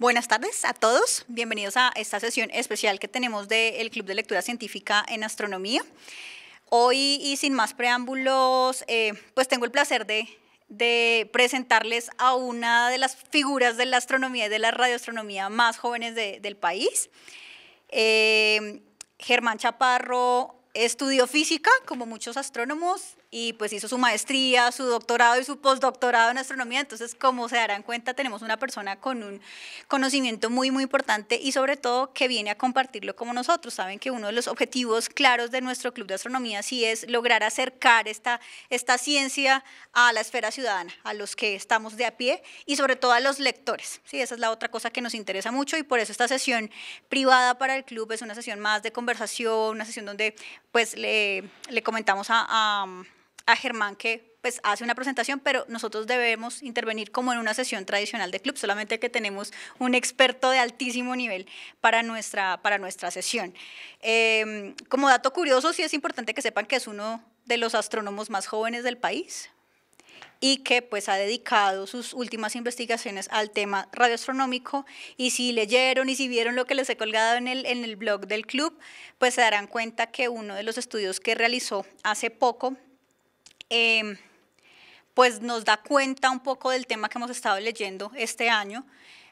Buenas tardes a todos, bienvenidos a esta sesión especial que tenemos del Club de Lectura Científica en Astronomía. Hoy, y sin más preámbulos, pues tengo el placer de presentarles a una de las figuras de la astronomía y de la radioastronomía más jóvenes del país. Germán Chaparro estudió física, como muchos astrónomos, y pues hizo su maestría, su doctorado y su postdoctorado en astronomía. Entonces, como se darán cuenta, tenemos una persona con un conocimiento muy importante y sobre todo que viene a compartirlo como nosotros. Saben que uno de los objetivos claros de nuestro Club de Astronomía sí es lograr acercar esta ciencia a la esfera ciudadana, a los que estamos de a pie y sobre todo a los lectores. Sí, esa es la otra cosa que nos interesa mucho y por eso esta sesión privada para el club es una sesión más de conversación, una sesión donde pues le comentamos a Germán que pues hace una presentación, pero nosotros debemos intervenir como en una sesión tradicional de club, solamente que tenemos un experto de altísimo nivel para nuestra sesión. Como dato curioso, sí es importante que sepan que es uno de los astrónomos más jóvenes del país y que pues ha dedicado sus últimas investigaciones al tema radioastronómico, y si leyeron y si vieron lo que les he colgado en el blog del club, pues se darán cuenta que uno de los estudios que realizó hace poco pues nos da cuenta un poco del tema que hemos estado leyendo este año,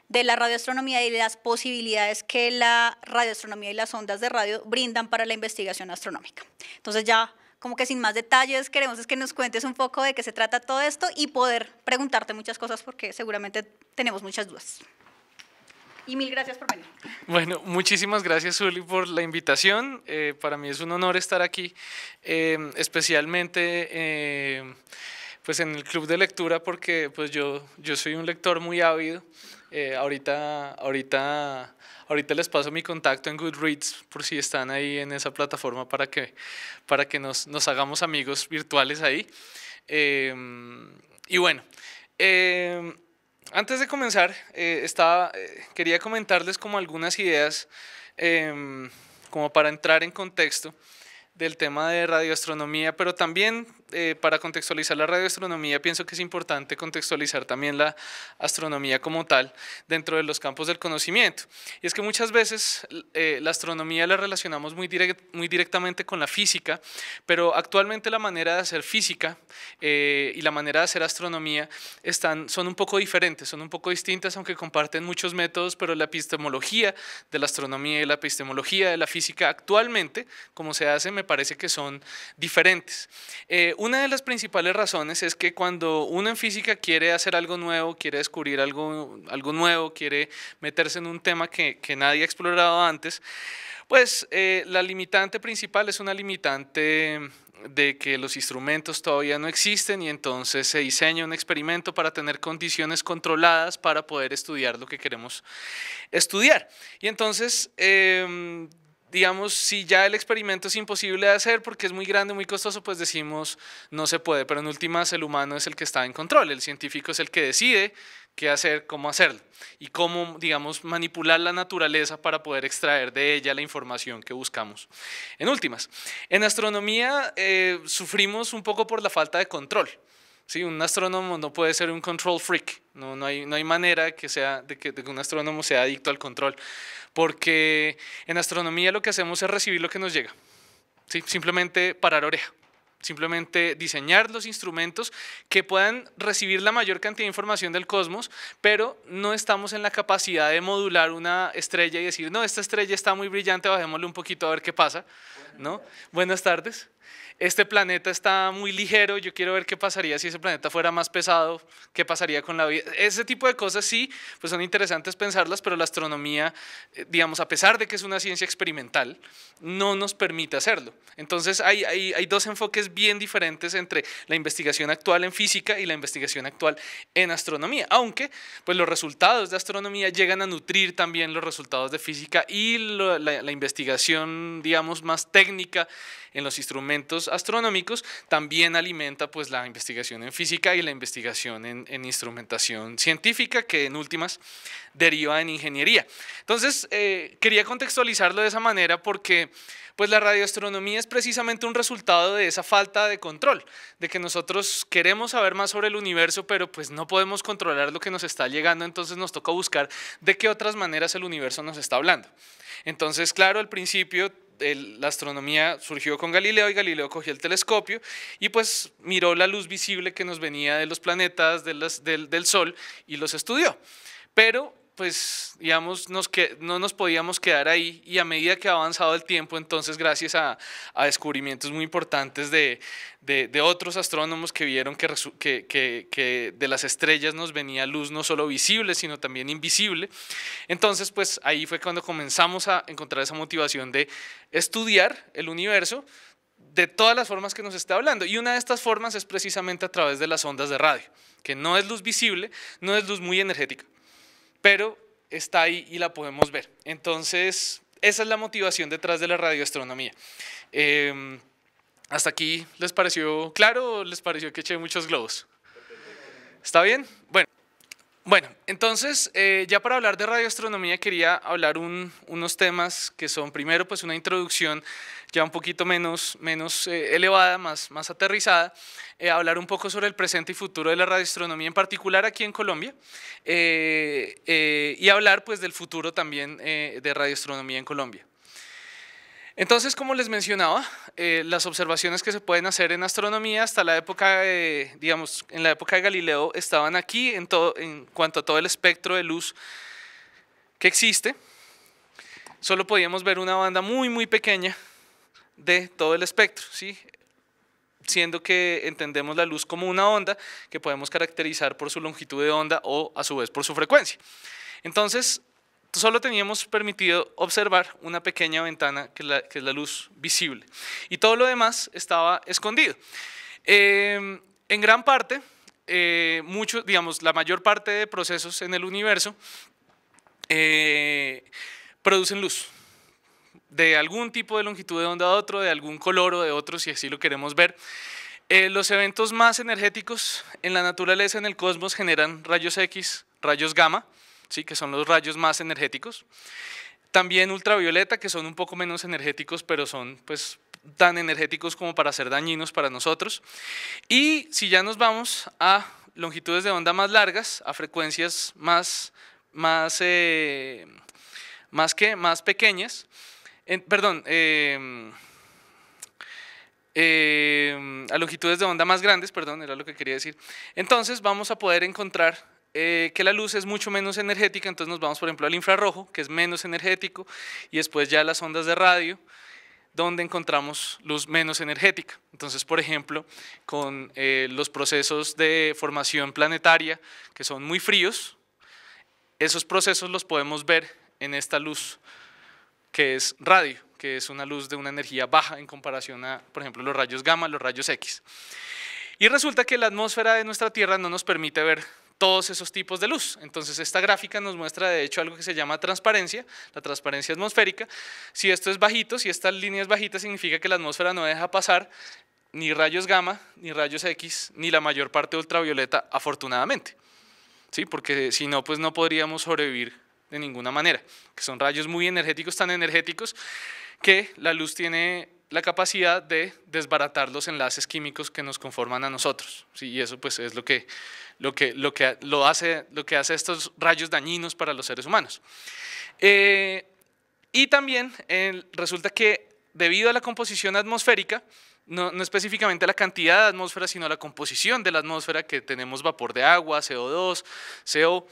de la radioastronomía y de las posibilidades que la radioastronomía y las ondas de radio brindan para la investigación astronómica. Entonces ya como que sin más detalles queremos es que nos cuentes un poco de qué se trata todo esto y poder preguntarte muchas cosas porque seguramente tenemos muchas dudas. Y mil gracias por venir. Bueno, muchísimas gracias, Zuli, por la invitación. Para mí es un honor estar aquí, especialmente pues en el club de lectura, porque pues yo soy un lector muy ávido. Ahorita les paso mi contacto en Goodreads por si están ahí en esa plataforma para que nos hagamos amigos virtuales ahí. Y bueno, antes de comenzar, quería comentarles como algunas ideas como para entrar en contexto del tema de radioastronomía, pero también para contextualizar la radioastronomía pienso que es importante contextualizar también la astronomía como tal dentro de los campos del conocimiento. Y es que muchas veces la astronomía la relacionamos muy directamente con la física, pero actualmente la manera de hacer física y la manera de hacer astronomía son un poco diferentes, son un poco distintas, aunque comparten muchos métodos, pero la epistemología de la astronomía y la epistemología de la física actualmente, como se hace, me parece que son diferentes. Una de las principales razones es que cuando uno en física quiere hacer algo nuevo, quiere descubrir algo nuevo, quiere meterse en un tema que nadie ha explorado antes, pues la limitante principal es una limitante de que los instrumentos todavía no existen y entonces se diseña un experimento para tener condiciones controladas para poder estudiar lo que queremos estudiar. Y entonces digamos, si ya el experimento es imposible de hacer porque es muy grande, muy costoso, pues decimos no se puede, pero en últimas el humano es el que está en control, el científico es el que decide qué hacer, cómo hacerlo y cómo, digamos, manipular la naturaleza para poder extraer de ella la información que buscamos. En últimas, en astronomía sufrimos un poco por la falta de control. Sí, un astrónomo no puede ser un control freak, no hay manera de que un astrónomo sea adicto al control, porque en astronomía lo que hacemos es recibir lo que nos llega, ¿sí? Simplemente parar oreja, simplemente diseñar los instrumentos que puedan recibir la mayor cantidad de información del cosmos, pero no estamos en la capacidad de modular una estrella y decir, no, esta estrella está muy brillante, bajémosle un poquito a ver qué pasa, ¿no? Buenas tardes. Este planeta está muy ligero, yo quiero ver qué pasaría si ese planeta fuera más pesado, qué pasaría con la vida. Ese tipo de cosas sí, pues son interesantes pensarlas, pero la astronomía, digamos, a pesar de que es una ciencia experimental, no nos permite hacerlo. Entonces hay dos enfoques bien diferentes entre la investigación actual en física y la investigación actual en astronomía, aunque pues los resultados de astronomía llegan a nutrir también los resultados de física y la investigación, digamos, más técnica en los instrumentos astronómicos también alimenta pues la investigación en física y la investigación en instrumentación científica, que en últimas deriva en ingeniería. Entonces quería contextualizarlo de esa manera porque Pues la radioastronomía es precisamente un resultado de esa falta de control, de que nosotros queremos saber más sobre el universo, pero pues no podemos controlar lo que nos está llegando, entonces nos toca buscar de qué otras maneras el universo nos está hablando. Entonces, claro, al principio la astronomía surgió con Galileo y Galileo cogió el telescopio y pues miró la luz visible que nos venía de los planetas, del Sol y los estudió. Pero pues digamos no nos podíamos quedar ahí y a medida que ha avanzado el tiempo, entonces gracias a descubrimientos muy importantes de otros astrónomos que vieron que de las estrellas nos venía luz no solo visible, sino también invisible. Entonces pues ahí fue cuando comenzamos a encontrar esa motivación de estudiar el universo de todas las formas que nos está hablando. Y una de estas formas es precisamente a través de las ondas de radio, que no es luz visible, no es luz muy energética, pero está ahí y la podemos ver. Entonces, esa es la motivación detrás de la radioastronomía. ¿Hasta aquí les pareció claro o les pareció que eché muchos globos? ¿Está bien? Bueno, entonces ya para hablar de radioastronomía quería hablar unos temas que son primero pues una introducción ya un poquito menos elevada, más aterrizada, hablar un poco sobre el presente y futuro de la radioastronomía, en particular aquí en Colombia, y hablar pues del futuro también de radioastronomía en Colombia. Entonces, como les mencionaba, las observaciones que se pueden hacer en astronomía hasta la época, digamos, en la época de Galileo estaban aquí en cuanto a todo el espectro de luz que existe. Solo podíamos ver una banda muy pequeña de todo el espectro, ¿sí? Siendo que entendemos la luz como una onda que podemos caracterizar por su longitud de onda o a su vez por su frecuencia. Entonces, solo teníamos permitido observar una pequeña ventana que es la luz visible y todo lo demás estaba escondido. En gran parte, digamos, la mayor parte de procesos en el universo producen luz de algún tipo de longitud de onda a otro, de algún color o de otro, si así lo queremos ver. Los eventos más energéticos en la naturaleza, en el cosmos, generan rayos X, rayos gamma, ¿sí? Que son los rayos más energéticos. También ultravioleta, que son un poco menos energéticos, pero son pues tan energéticos como para ser dañinos para nosotros. Y si ya nos vamos a longitudes de onda más largas, a frecuencias más pequeñas, a longitudes de onda más grandes, perdón, era lo que quería decir. Entonces vamos a poder encontrar que la luz es mucho menos energética, entonces nos vamos por ejemplo al infrarrojo, que es menos energético, y después ya las ondas de radio, donde encontramos luz menos energética. Entonces, por ejemplo, con los procesos de formación planetaria, que son muy fríos, esos procesos los podemos ver en esta luz que es radio, que es una luz de una energía baja en comparación a, por ejemplo, los rayos gamma, los rayos X. Y resulta que la atmósfera de nuestra Tierra no nos permite ver todos esos tipos de luz. Entonces esta gráfica nos muestra de hecho algo que se llama transparencia, la transparencia atmosférica. Si esto es bajito, si esta línea es bajita, significa que la atmósfera no deja pasar ni rayos gamma, ni rayos X, ni la mayor parte ultravioleta, afortunadamente. ¿Sí? Porque si no, pues no podríamos sobrevivir de ninguna manera, que son rayos muy energéticos, tan energéticos que la luz tiene la capacidad de desbaratar los enlaces químicos que nos conforman a nosotros, ¿sí? Y eso pues es lo que hace estos rayos dañinos para los seres humanos. Y también resulta que debido a la composición atmosférica, no específicamente la cantidad de atmósfera, sino la composición de la atmósfera, que tenemos vapor de agua, CO2, CO,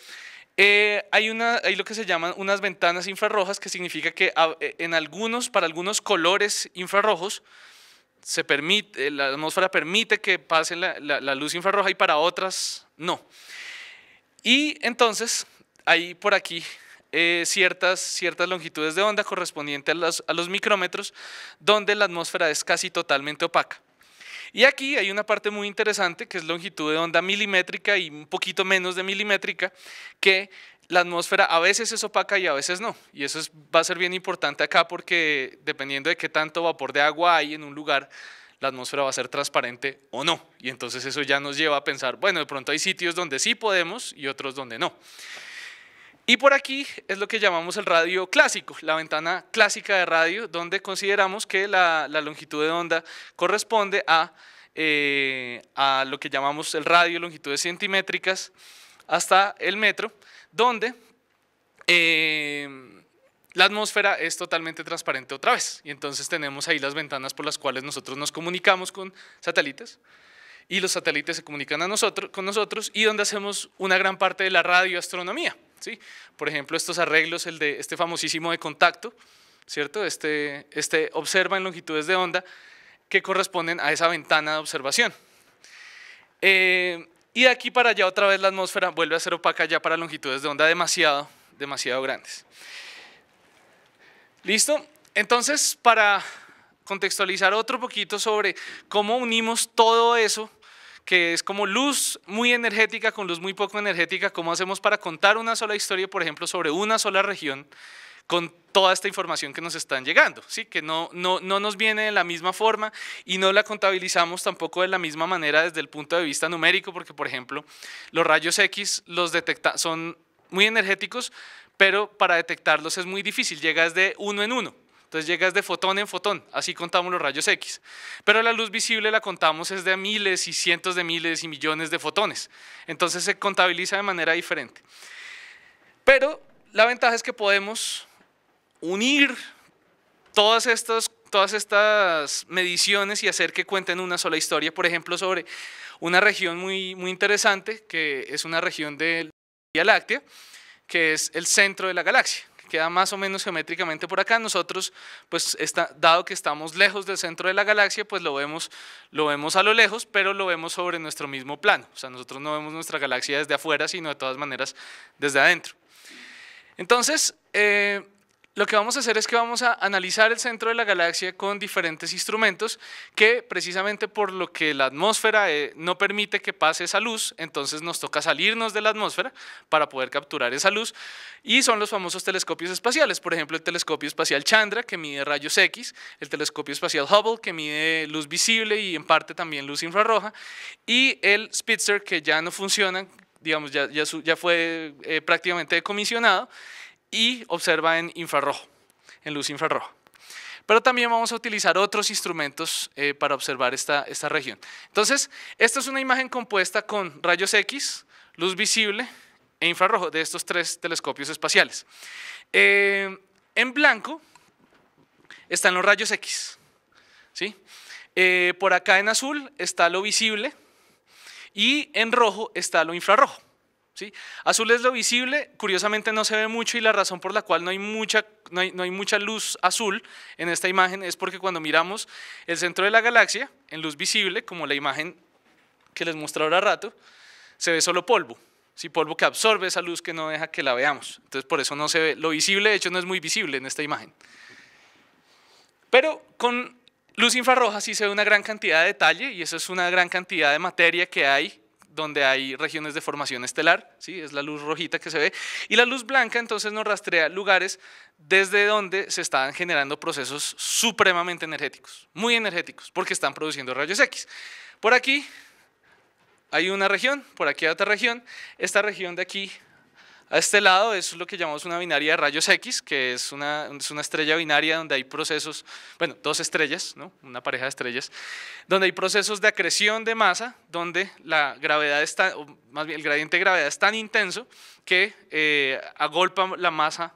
hay lo que se llaman unas ventanas infrarrojas, que significa que para algunos colores infrarrojos la atmósfera permite que pase la luz infrarroja y para otras no. Y entonces hay por aquí ciertas longitudes de onda correspondientes a los micrómetros, donde la atmósfera es casi totalmente opaca. Y aquí hay una parte muy interesante que es longitud de onda milimétrica y un poquito menos de milimétrica, que la atmósfera a veces es opaca y a veces no. Y eso va a ser bien importante acá porque dependiendo de qué tanto vapor de agua hay en un lugar, la atmósfera va a ser transparente o no. Y entonces eso ya nos lleva a pensar, bueno, de pronto hay sitios donde sí podemos y otros donde no. Y por aquí es lo que llamamos el radio clásico, la ventana clásica de radio, donde consideramos que la longitud de onda corresponde a lo que llamamos el radio, longitudes centimétricas, hasta el metro, donde la atmósfera es totalmente transparente otra vez. Y entonces tenemos ahí las ventanas por las cuales nosotros nos comunicamos con satélites, y los satélites se comunican con nosotros, y donde hacemos una gran parte de la radioastronomía, ¿sí? Por ejemplo, estos arreglos, el de este famosísimo de contacto, ¿cierto? Este observa en longitudes de onda que corresponden a esa ventana de observación. Y de aquí para allá otra vez la atmósfera vuelve a ser opaca ya para longitudes de onda demasiado grandes. ¿Listo? Entonces, para contextualizar otro poquito sobre cómo unimos todo eso, que es como luz muy energética con luz muy poco energética, cómo hacemos para contar una sola historia, por ejemplo, sobre una sola región, con toda esta información que nos están llegando, ¿sí? Que no nos viene de la misma forma y no la contabilizamos tampoco de la misma manera desde el punto de vista numérico, porque, por ejemplo, los rayos X son muy energéticos, pero para detectarlos es muy difícil, llegas de uno en uno. Entonces llegas de fotón en fotón, así contamos los rayos X. Pero la luz visible la contamos es de miles y cientos de miles y millones de fotones. Entonces se contabiliza de manera diferente. Pero la ventaja es que podemos unir todas estas mediciones y hacer que cuenten una sola historia. Por ejemplo, sobre una región muy interesante, que es una región de la Vía Láctea, que es el centro de la galaxia. Queda más o menos geométricamente por acá. Nosotros, pues dado que estamos lejos del centro de la galaxia, pues lo vemos a lo lejos, pero lo vemos sobre nuestro mismo plano. O sea, nosotros no vemos nuestra galaxia desde afuera, sino de todas maneras desde adentro. Entonces, lo que vamos a hacer es que vamos a analizar el centro de la galaxia con diferentes instrumentos que, precisamente por lo que la atmósfera no permite que pase esa luz, entonces nos toca salirnos de la atmósfera para poder capturar esa luz, y son los famosos telescopios espaciales. Por ejemplo, el telescopio espacial Chandra, que mide rayos X, el telescopio espacial Hubble, que mide luz visible y en parte también luz infrarroja, y el Spitzer, que ya no funciona, digamos, ya fue prácticamente decomisionado, y observa en infrarrojo, en luz infrarroja. Pero también vamos a utilizar otros instrumentos para observar esta región. Entonces, esta es una imagen compuesta con rayos X, luz visible e infrarrojo de estos tres telescopios espaciales. En blanco están los rayos X, ¿sí? Por acá en azul está lo visible y en rojo está lo infrarrojo. ¿Sí? Azul es lo visible, curiosamente no se ve mucho, y la razón por la cual no hay mucha luz azul en esta imagen es porque cuando miramos el centro de la galaxia en luz visible, como la imagen que les mostré ahora rato, se ve solo polvo, ¿sí? Polvo que absorbe esa luz, que no deja que la veamos. Entonces por eso no se ve lo visible, de hecho no es muy visible en esta imagen. Pero con luz infrarroja sí se ve una gran cantidad de detalle, y eso es una gran cantidad de materia que hay donde hay regiones de formación estelar, ¿sí? Es la luz rojita que se ve, y la luz blanca entonces nos rastrea lugares desde donde se están generando procesos supremamente energéticos, muy energéticos, porque están produciendo rayos X. Por aquí hay una región, por aquí hay otra región. Esta región de aquí a este lado es lo que llamamos una binaria de rayos X, que es una estrella binaria donde hay procesos, bueno, dos estrellas, ¿no? Una pareja de estrellas, donde hay procesos de acreción de masa, donde la gravedad está, o más bien el gradiente de gravedad es tan intenso que agolpa la masa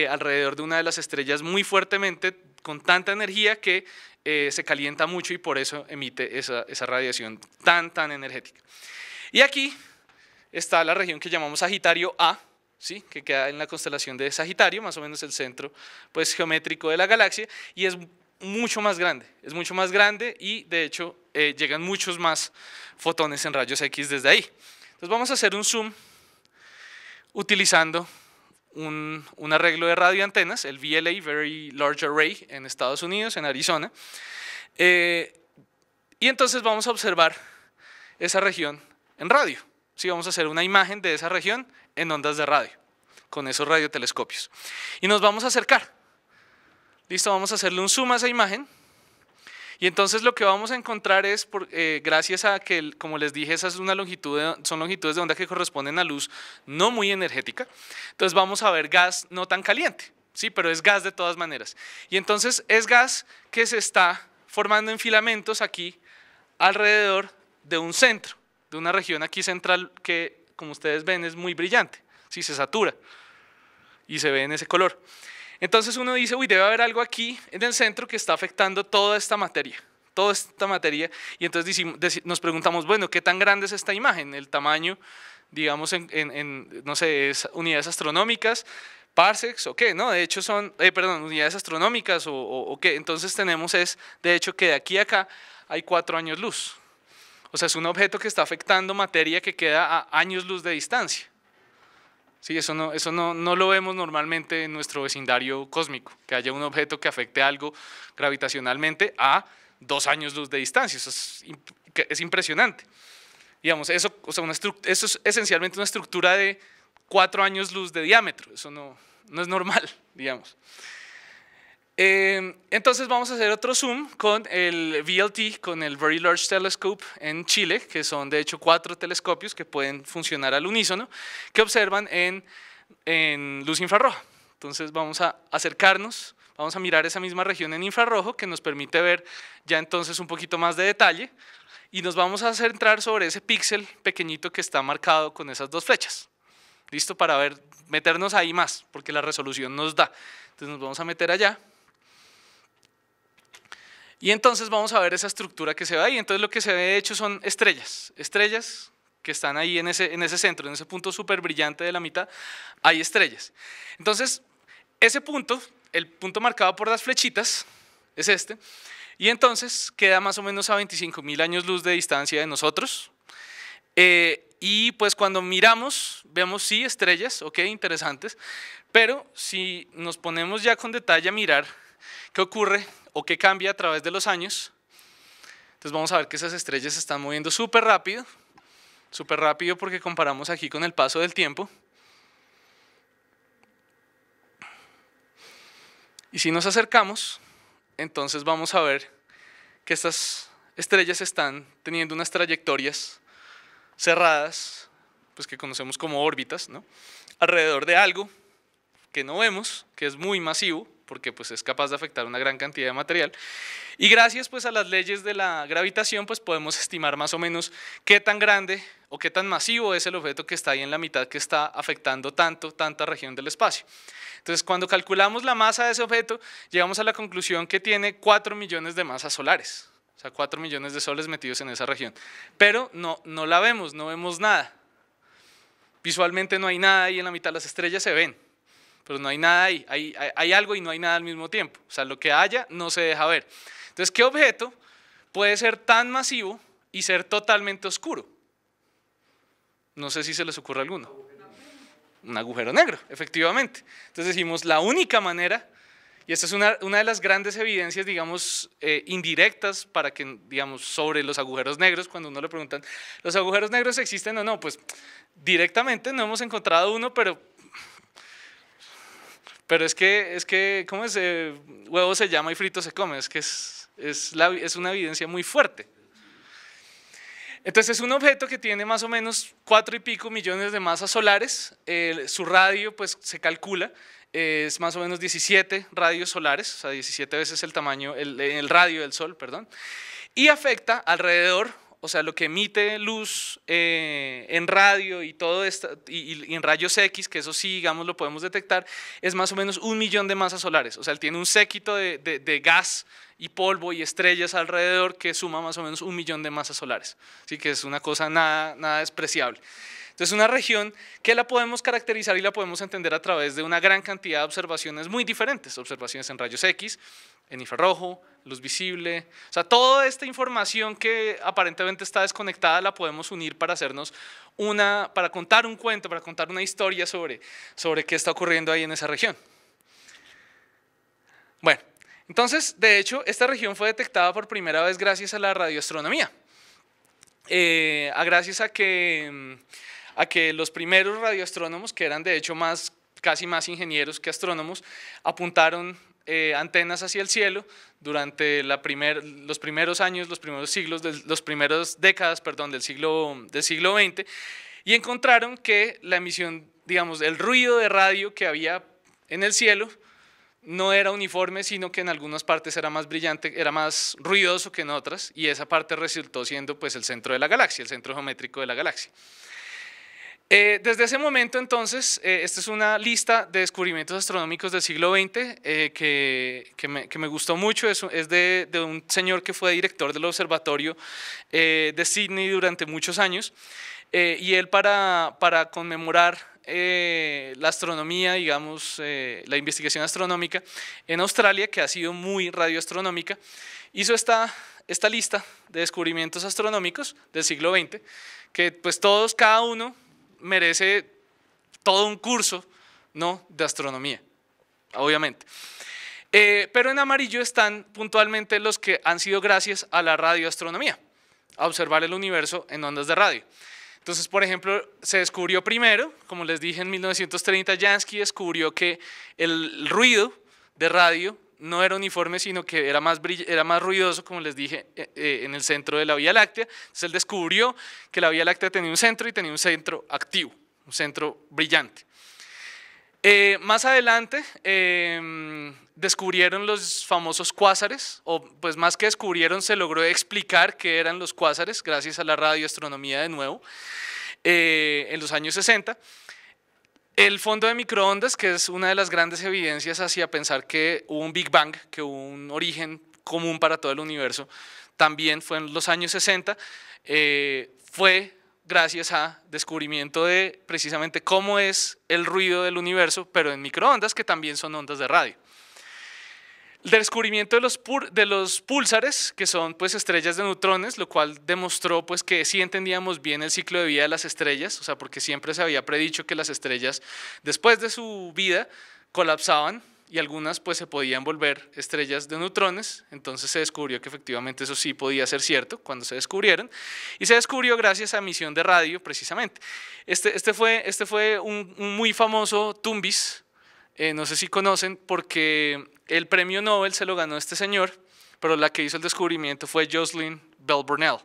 alrededor de una de las estrellas muy fuertemente, con tanta energía que se calienta mucho, y por eso emite esa radiación tan energética. Y aquí está la región que llamamos Sagitario A, ¿sí? Que queda en la constelación de Sagitario, más o menos el centro, pues, geométrico de la galaxia, y es mucho más grande, y de hecho llegan muchos más fotones en rayos X desde ahí. Entonces vamos a hacer un zoom utilizando un arreglo de radioantenas, el VLA, Very Large Array, en Estados Unidos, en Arizona, y entonces vamos a observar esa región en radio. Sí, vamos a hacer una imagen de esa región en ondas de radio, con esos radiotelescopios. Y nos vamos a acercar. Listo, vamos a hacerle un zoom a esa imagen. Y entonces lo que vamos a encontrar es, gracias a que, como les dije, esas son longitudes de onda que corresponden a luz no muy energética, entonces vamos a ver gas no tan caliente, ¿sí? Pero es gas de todas maneras. Y entonces es gas que se está formando en filamentos aquí alrededor de un centro, de una región aquí central que, como ustedes ven, es muy brillante, ¿sí? Se satura y se ve en ese color. Entonces uno dice, uy, debe haber algo aquí en el centro que está afectando toda esta materia, y entonces nos preguntamos, bueno, ¿qué tan grande es esta imagen? El tamaño, digamos, no sé, es unidades astronómicas, parsecs o qué, ¿no? De hecho son, unidades astronómicas o qué. Entonces tenemos de hecho, que de aquí a acá hay 4 años luz. O sea, es un objeto que está afectando materia que queda a años luz de distancia. Sí, eso no lo vemos normalmente en nuestro vecindario cósmico, que haya un objeto que afecte algo gravitacionalmente a 2 años luz de distancia. Eso es impresionante. Digamos, eso es esencialmente una estructura de 4 años luz de diámetro. Eso no es normal, digamos. Entonces vamos a hacer otro zoom con el VLT, con el Very Large Telescope en Chile, que son de hecho 4 telescopios que pueden funcionar al unísono, que observan en luz infrarroja. Entonces vamos a acercarnos, vamos a mirar esa misma región en infrarrojo, que nos permite ver ya entonces un poquito más de detalle, y nos vamos a centrar sobre ese píxel pequeñito que está marcado con esas 2 flechas. ¿Listo? Para meternos ahí más, porque la resolución nos da. Entonces nos vamos a meter allá. Y entonces vamos a ver esa estructura que se ve ahí. Entonces lo que se ve de hecho son estrellas que están ahí en ese centro, en ese punto súper brillante de la mitad, hay estrellas. Entonces ese punto, el punto marcado por las flechitas, es este, y entonces queda más o menos a 25.000 años luz de distancia de nosotros. Y pues cuando miramos, vemos sí estrellas, ok, interesantes, pero si nos ponemos ya con detalle a mirar qué ocurre o qué cambia a través de los años, entonces vamos a ver que esas estrellas se están moviendo súper rápido porque comparamos aquí con el paso del tiempo. Y si nos acercamos, entonces vamos a ver que estas estrellas están teniendo unas trayectorias cerradas, pues que conocemos como órbitas, ¿no? Alrededor de algo que no vemos, que es muy masivo, porque pues es capaz de afectar una gran cantidad de material, y gracias pues a las leyes de la gravitación pues podemos estimar más o menos qué tan grande o qué tan masivo es el objeto que está ahí en la mitad, que está afectando tanta región del espacio. Entonces cuando calculamos la masa de ese objeto, llegamos a la conclusión que tiene 4 millones de masas solares, o sea 4 millones de soles metidos en esa región, pero no la vemos, no vemos nada, visualmente no hay nada ahí en la mitad, las estrellas se ven, pero no hay nada ahí, hay algo y no hay nada al mismo tiempo, o sea, lo que haya no se deja ver. Entonces, ¿qué objeto puede ser tan masivo y ser totalmente oscuro? No sé si se les ocurre alguno. Un agujero negro, efectivamente. Entonces decimos, la única manera, y esta es una de las grandes evidencias, digamos, indirectas para que, digamos, sobre los agujeros negros, cuando uno le preguntan, ¿los agujeros negros existen o no? Pues directamente no hemos encontrado uno, pero es que ¿cómo es? Huevo se llama y frito se come, es que es una evidencia muy fuerte. Entonces es un objeto que tiene más o menos 4 y pico millones de masas solares, su radio pues se calcula, es más o menos 17 radios solares, o sea 17 veces el tamaño, el radio del Sol, perdón, y afecta alrededor, o sea lo que emite luz en radio y todo esto, y en rayos X, que eso sí digamos lo podemos detectar, es más o menos 1 millón de masas solares, o sea él tiene un séquito de gas y polvo y estrellas alrededor que suma más o menos 1 millón de masas solares. Así que es una cosa nada despreciable. Entonces, una región que la podemos caracterizar y la podemos entender a través de una gran cantidad de observaciones muy diferentes. Observaciones en rayos X, en infrarrojo, luz visible. O sea, toda esta información que aparentemente está desconectada la podemos unir para hacernos para contar un cuento, para contar una historia sobre qué está ocurriendo ahí en esa región. Bueno. Entonces, de hecho, esta región fue detectada por primera vez gracias a la radioastronomía, gracias a que los primeros radioastrónomos, que eran de hecho casi más ingenieros que astrónomos, apuntaron antenas hacia el cielo durante los primeros años, los primeros siglos, los primeros décadas, perdón, del siglo XX, y encontraron que la emisión, digamos, el ruido de radio que había en el cielo no era uniforme, sino que en algunas partes era más brillante, era más ruidoso que en otras, y esa parte resultó siendo pues el centro de la galaxia, el centro geométrico de la galaxia. Desde ese momento entonces, esta es una lista de descubrimientos astronómicos del siglo XX que me gustó mucho, es de un señor que fue director del observatorio de Sydney durante muchos años, y él para conmemorar la astronomía, digamos, la investigación astronómica en Australia, que ha sido muy radioastronómica, hizo esta lista de descubrimientos astronómicos del siglo XX, que pues todos, cada uno, merece todo un curso, ¿no?, de astronomía, obviamente. Pero en amarillo están puntualmente los que han sido gracias a la radioastronomía, a observar el universo en ondas de radio. Entonces, por ejemplo, se descubrió primero, como les dije, en 1930, Jansky descubrió que el ruido de radio no era uniforme, sino que era más ruidoso, como les dije, en el centro de la Vía Láctea. Entonces él descubrió que la Vía Láctea tenía un centro y tenía un centro activo, un centro brillante. Más adelante descubrieron los famosos cuásares, o pues más que descubrieron, se logró explicar qué eran los cuásares gracias a la radioastronomía de nuevo, en los años 60. El fondo de microondas, que es una de las grandes evidencias hacia pensar que hubo un Big Bang, que hubo un origen común para todo el universo, también fue en los años 60, fue gracias a descubrimiento de precisamente cómo es el ruido del universo, pero en microondas, que también son ondas de radio. El descubrimiento de los púlsares, que son pues estrellas de neutrones, lo cual demostró pues que sí entendíamos bien el ciclo de vida de las estrellas, o sea, porque siempre se había predicho que las estrellas después de su vida colapsaban y algunas pues se podían volver estrellas de neutrones. Entonces se descubrió que efectivamente eso sí podía ser cierto cuando se descubrieron, y se descubrió gracias a emisión de radio precisamente. Este fue un muy famoso TUMBIS, no sé si conocen, porque el premio Nobel se lo ganó este señor, pero la que hizo el descubrimiento fue Jocelyn Bell Burnell.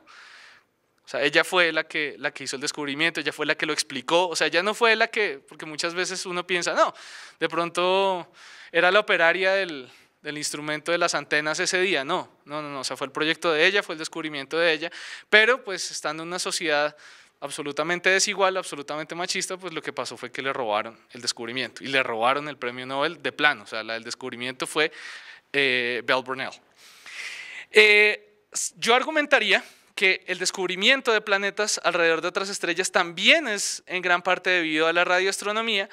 O sea, ella fue la que hizo el descubrimiento, ella fue la que lo explicó. O sea, ella no fue la que, porque muchas veces uno piensa, no, de pronto era la operaria del instrumento de las antenas ese día. No, o sea, fue el proyecto de ella, fue el descubrimiento de ella, pero pues estando en una sociedad absolutamente desigual, absolutamente machista, pues lo que pasó fue que le robaron el descubrimiento y le robaron el premio Nobel de plano. O sea, el descubrimiento fue Bell Burnell. Yo argumentaría que el descubrimiento de planetas alrededor de otras estrellas también es en gran parte debido a la radioastronomía,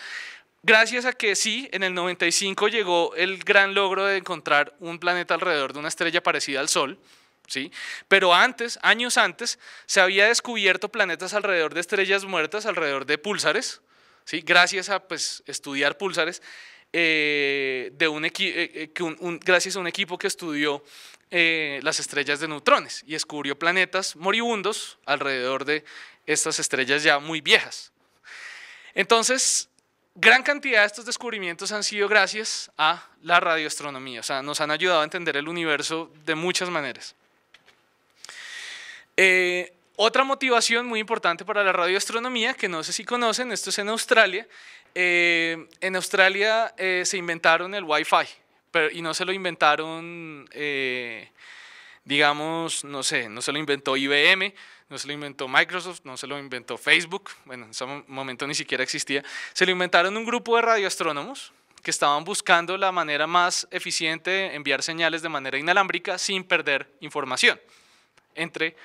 gracias a que sí, en el 95 llegó el gran logro de encontrar un planeta alrededor de una estrella parecida al Sol, ¿sí? Pero antes, años antes, se había descubierto planetas alrededor de estrellas muertas, alrededor de púlsares, ¿sí? Gracias a pues, estudiar púlsares, gracias a un equipo que estudió las estrellas de neutrones y descubrió planetas moribundos alrededor de estas estrellas ya muy viejas. Entonces, gran cantidad de estos descubrimientos han sido gracias a la radioastronomía, o sea, nos han ayudado a entender el universo de muchas maneras. Otra motivación muy importante para la radioastronomía, que no sé si conocen, esto es en Australia. En Australia se inventaron el Wi-Fi, y no se lo inventaron, digamos, no se lo inventó IBM, no se lo inventó Microsoft, no se lo inventó Facebook, bueno, en ese momento ni siquiera existía. Se lo inventaron un grupo de radioastrónomos que estaban buscando la manera más eficiente de enviar señales de manera inalámbrica sin perder información entre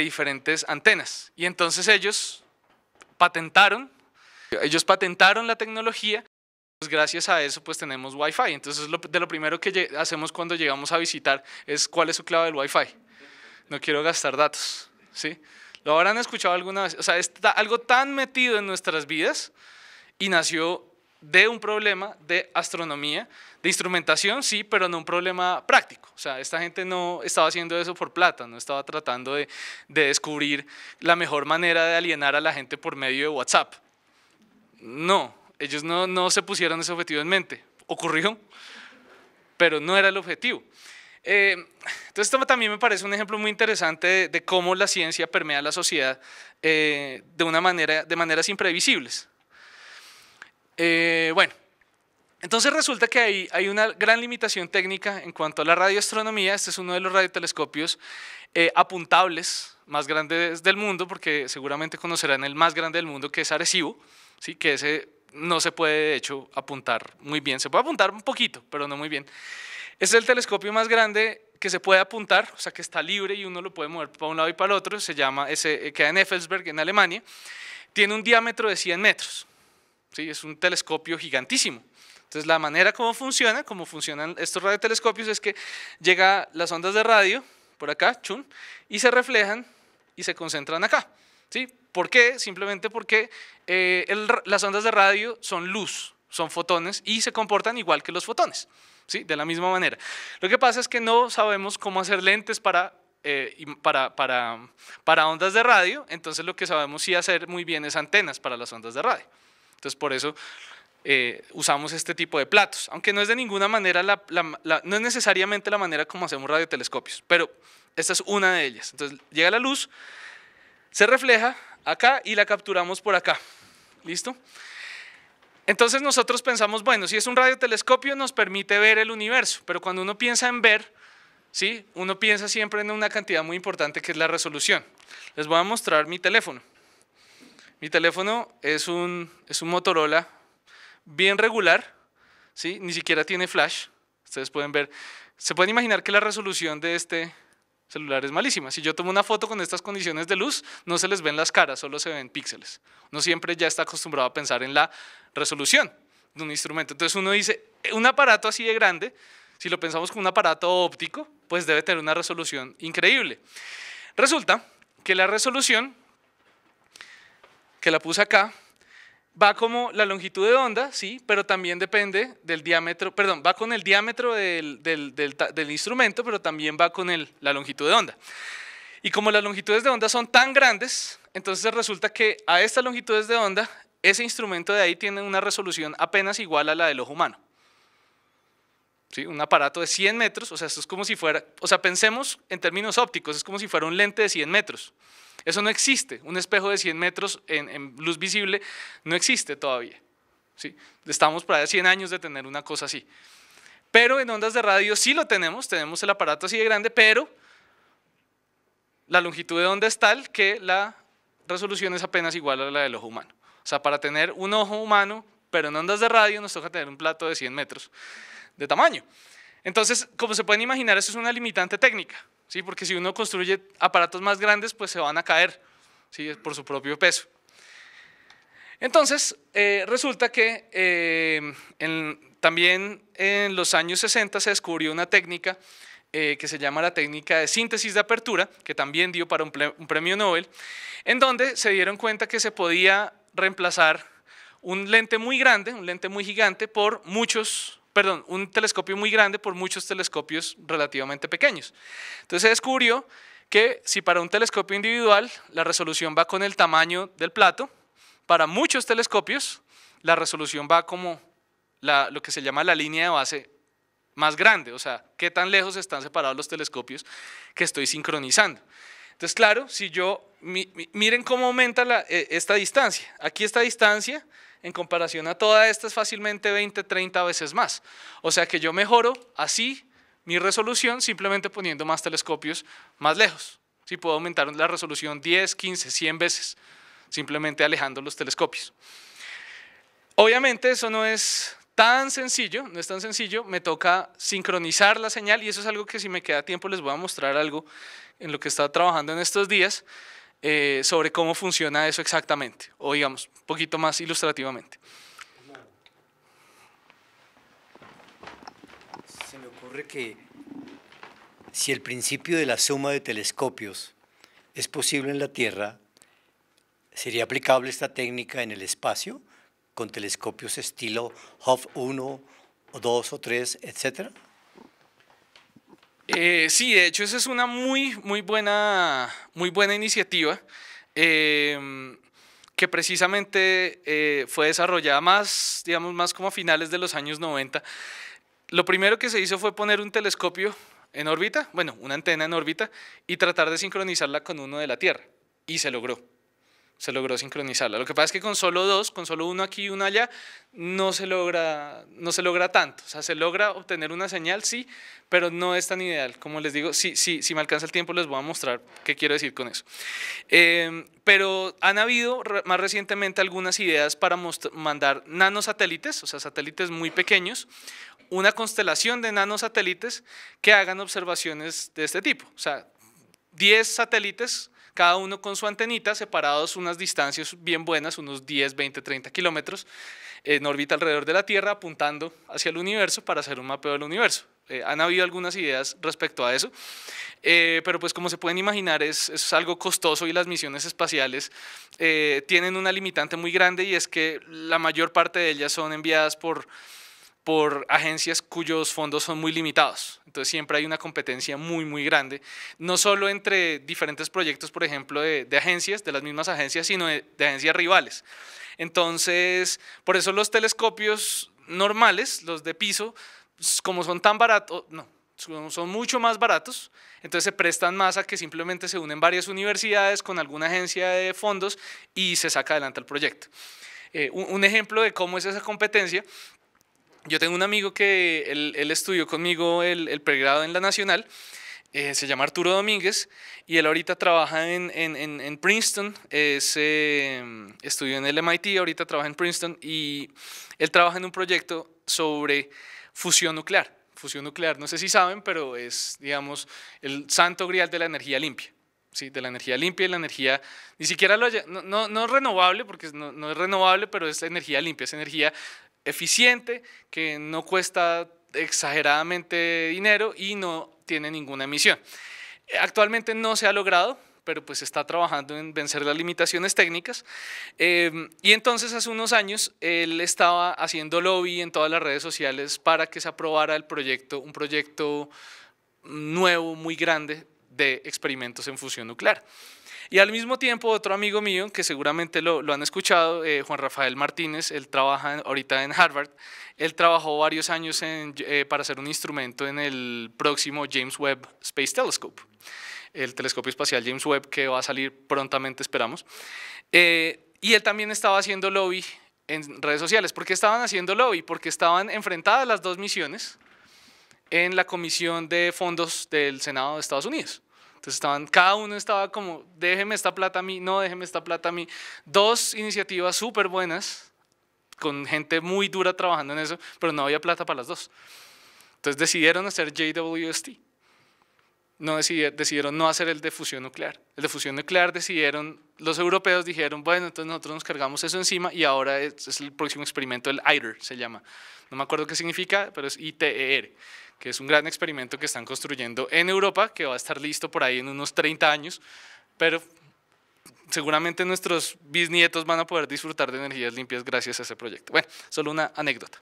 diferentes antenas. Y entonces ellos patentaron la tecnología. Pues gracias a eso pues tenemos Wi-Fi. Entonces de lo primero que hacemos cuando llegamos a visitar es ¿cuál es su clave del Wi-Fi? No quiero gastar datos, ¿sí? ¿Lo habrán escuchado alguna vez? O sea, está algo tan metido en nuestras vidas y nació de un problema de astronomía, de instrumentación, sí, pero no un problema práctico. O sea, esta gente no estaba haciendo eso por plata, no estaba tratando de descubrir la mejor manera de alienar a la gente por medio de WhatsApp. No, ellos no se pusieron ese objetivo en mente. ocurrió, pero no era el objetivo. Entonces esto también me parece un ejemplo muy interesante de cómo la ciencia permea la sociedad de maneras imprevisibles. Bueno, entonces resulta que hay una gran limitación técnica en cuanto a la radioastronomía. Este es uno de los radiotelescopios apuntables más grandes del mundo, porque seguramente conocerán el más grande del mundo, que es Arecibo, ¿sí? Que ese no se puede de hecho apuntar muy bien, se puede apuntar un poquito, pero no muy bien. Este es el telescopio más grande que se puede apuntar, o sea que está libre y uno lo puede mover para un lado y para el otro, queda en Effelsberg, en Alemania, tiene un diámetro de 100 metros, ¿sí? Es un telescopio gigantísimo. Entonces la manera como funcionan estos radiotelescopios es que llega las ondas de radio por acá, chun, y se reflejan y se concentran acá, ¿sí? ¿Por qué? Simplemente porque las ondas de radio son luz, son fotones y se comportan igual que los fotones, ¿sí? De la misma manera. Lo que pasa es que no sabemos cómo hacer lentes para ondas de radio, entonces lo que sabemos sí hacer muy bien es antenas para las ondas de radio. Entonces por eso usamos este tipo de platos, aunque no es de ninguna manera, no es necesariamente la manera como hacemos radiotelescopios, pero esta es una de ellas. Entonces llega la luz, se refleja acá y la capturamos por acá, ¿listo? Entonces nosotros pensamos, bueno, si es un radiotelescopio nos permite ver el universo, pero cuando uno piensa en ver, ¿sí? Uno piensa siempre en una cantidad muy importante que es la resolución. Les voy a mostrar mi teléfono. Mi teléfono es un Motorola bien regular, ¿sí? Ni siquiera tiene flash. Ustedes pueden ver, se pueden imaginar que la resolución de este celular es malísima. Si yo tomo una foto con estas condiciones de luz, no se les ven las caras, solo se ven píxeles. Uno siempre ya está acostumbrado a pensar en la resolución de un instrumento. Entonces uno dice, un aparato así de grande, si lo pensamos como un aparato óptico, pues debe tener una resolución increíble. Resulta que la resolución, que la puse acá, va como la longitud de onda, sí, pero también depende del diámetro, perdón, va con el diámetro del instrumento, pero también va con la longitud de onda. Y como las longitudes de onda son tan grandes, entonces resulta que a estas longitudes de onda, ese instrumento de ahí tiene una resolución apenas igual a la del ojo humano. ¿Sí? Un aparato de 100 metros, o sea, esto es como si fuera, o sea, pensemos en términos ópticos, es como si fuera un lente de 100 metros. Eso no existe, un espejo de 100 metros en luz visible no existe todavía, ¿sí? Estamos por ahí a 100 años de tener una cosa así. Pero en ondas de radio sí lo tenemos el aparato así de grande, pero la longitud de onda es tal que la resolución es apenas igual a la del ojo humano. O sea, para tener un ojo humano, pero en ondas de radio nos toca tener un plato de 100 metros de tamaño. Entonces, como se pueden imaginar, eso es una limitante técnica, ¿sí? Porque si uno construye aparatos más grandes, pues se van a caer, ¿sí? Por su propio peso. Entonces, resulta que también en los años 60 se descubrió una técnica que se llama la técnica de síntesis de apertura, que también dio para un premio Nobel, en donde se dieron cuenta que se podía reemplazar un lente muy grande, un lente muy gigante por un telescopio muy grande por muchos telescopios relativamente pequeños. Entonces se descubrió que si para un telescopio individual la resolución va con el tamaño del plato, para muchos telescopios la resolución va como lo que se llama la línea de base más grande, o sea, qué tan lejos están separados los telescopios que estoy sincronizando. Entonces, claro, si miren cómo aumenta esta distancia. Aquí esta distancia, en comparación a toda esta, es fácilmente 20, 30 veces más. O sea que yo mejoro así mi resolución simplemente poniendo más telescopios más lejos. Sí, puedo aumentar la resolución 10, 15, 100 veces, simplemente alejando los telescopios. Obviamente eso no es tan sencillo, me toca sincronizar la señal y eso es algo que si me queda tiempo les voy a mostrar algo en lo que he estado trabajando en estos días sobre cómo funciona eso exactamente, o digamos, un poquito más ilustrativamente. Se me ocurre que si el principio de la suma de telescopios es posible en la Tierra, ¿sería aplicable esta técnica en el espacio? Con telescopios estilo Hubble 1 o 2 o 3, etcétera? Sí, de hecho esa es una muy buena iniciativa que que precisamente fue desarrollada más, digamos, más como a finales de los años 90. Lo primero que se hizo fue poner un telescopio en órbita, bueno, una antena en órbita, y tratar de sincronizarla con uno de la Tierra, y se logró sincronizarla. Lo que pasa es que con solo dos, con solo uno aquí y uno allá, no se logra tanto. O sea, se logra obtener una señal, sí, pero no es tan ideal. Como les digo, si me alcanza el tiempo les voy a mostrar qué quiero decir con eso. Pero han habido más recientemente algunas ideas para mandar nanosatélites, o sea, satélites muy pequeños, una constelación de nanosatélites que hagan observaciones de este tipo. O sea, 10 satélites, cada uno con su antenita, separados unas distancias bien buenas, unos 10, 20, 30 kilómetros, en órbita alrededor de la Tierra, apuntando hacia el universo para hacer un mapeo del universo. Han habido algunas ideas respecto a eso, pero pues como se pueden imaginar es algo costoso, y las misiones espaciales tienen una limitante muy grande, y es que la mayor parte de ellas son enviadas por agencias cuyos fondos son muy limitados. Entonces siempre hay una competencia muy grande, no solo entre diferentes proyectos, por ejemplo, de agencias, de las mismas agencias, sino de agencias rivales. Entonces, por eso los telescopios normales, los de piso, como son tan baratos, son mucho más baratos, entonces se prestan más a que simplemente se unen varias universidades con alguna agencia de fondos y se saca adelante el proyecto. Un ejemplo de cómo es esa competencia: yo tengo un amigo que él estudió conmigo el pregrado en la Nacional, se llama Arturo Domínguez, y él ahorita trabaja en Princeton, estudió en el MIT, ahorita trabaja en Princeton, y él trabaja en un proyecto sobre fusión nuclear. Fusión nuclear, no sé si saben, pero es, digamos, el santo grial de la energía limpia. Sí, de la energía limpia, y la energía, ni siquiera no es renovable, porque no es renovable, pero es energía limpia, es energía eficiente, que no cuesta exageradamente dinero y no tiene ninguna emisión. Actualmente no se ha logrado, pero pues está trabajando en vencer las limitaciones técnicas, y entonces hace unos años él estaba haciendo lobby en todas las redes sociales para que se aprobara un proyecto nuevo, muy grande, de experimentos en fusión nuclear. Y al mismo tiempo otro amigo mío, que seguramente lo han escuchado, Juan Rafael Martínez, él trabaja ahorita en Harvard, él trabajó varios años para hacer un instrumento en el próximo James Webb Space Telescope, el telescopio espacial James Webb, que va a salir prontamente, esperamos. Y él también estaba haciendo lobby en redes sociales. ¿Por qué estaban haciendo lobby? Porque estaban enfrentadas las dos misiones en la Comisión de Fondos del Senado de Estados Unidos. Entonces cada uno estaba como, déjeme esta plata a mí, no, déjeme esta plata a mí. Dos iniciativas súper buenas, con gente muy dura trabajando en eso, pero no había plata para las dos. Entonces decidieron hacer JWST. Decidieron no hacer el de fusión nuclear. El de fusión nuclear los europeos dijeron, bueno, entonces nosotros nos cargamos eso encima, y ahora es el próximo experimento, el ITER se llama. No me acuerdo qué significa, pero es ITER, que es un gran experimento que están construyendo en Europa, que va a estar listo por ahí en unos 30 años, pero seguramente nuestros bisnietos van a poder disfrutar de energías limpias gracias a ese proyecto. Bueno, solo una anécdota.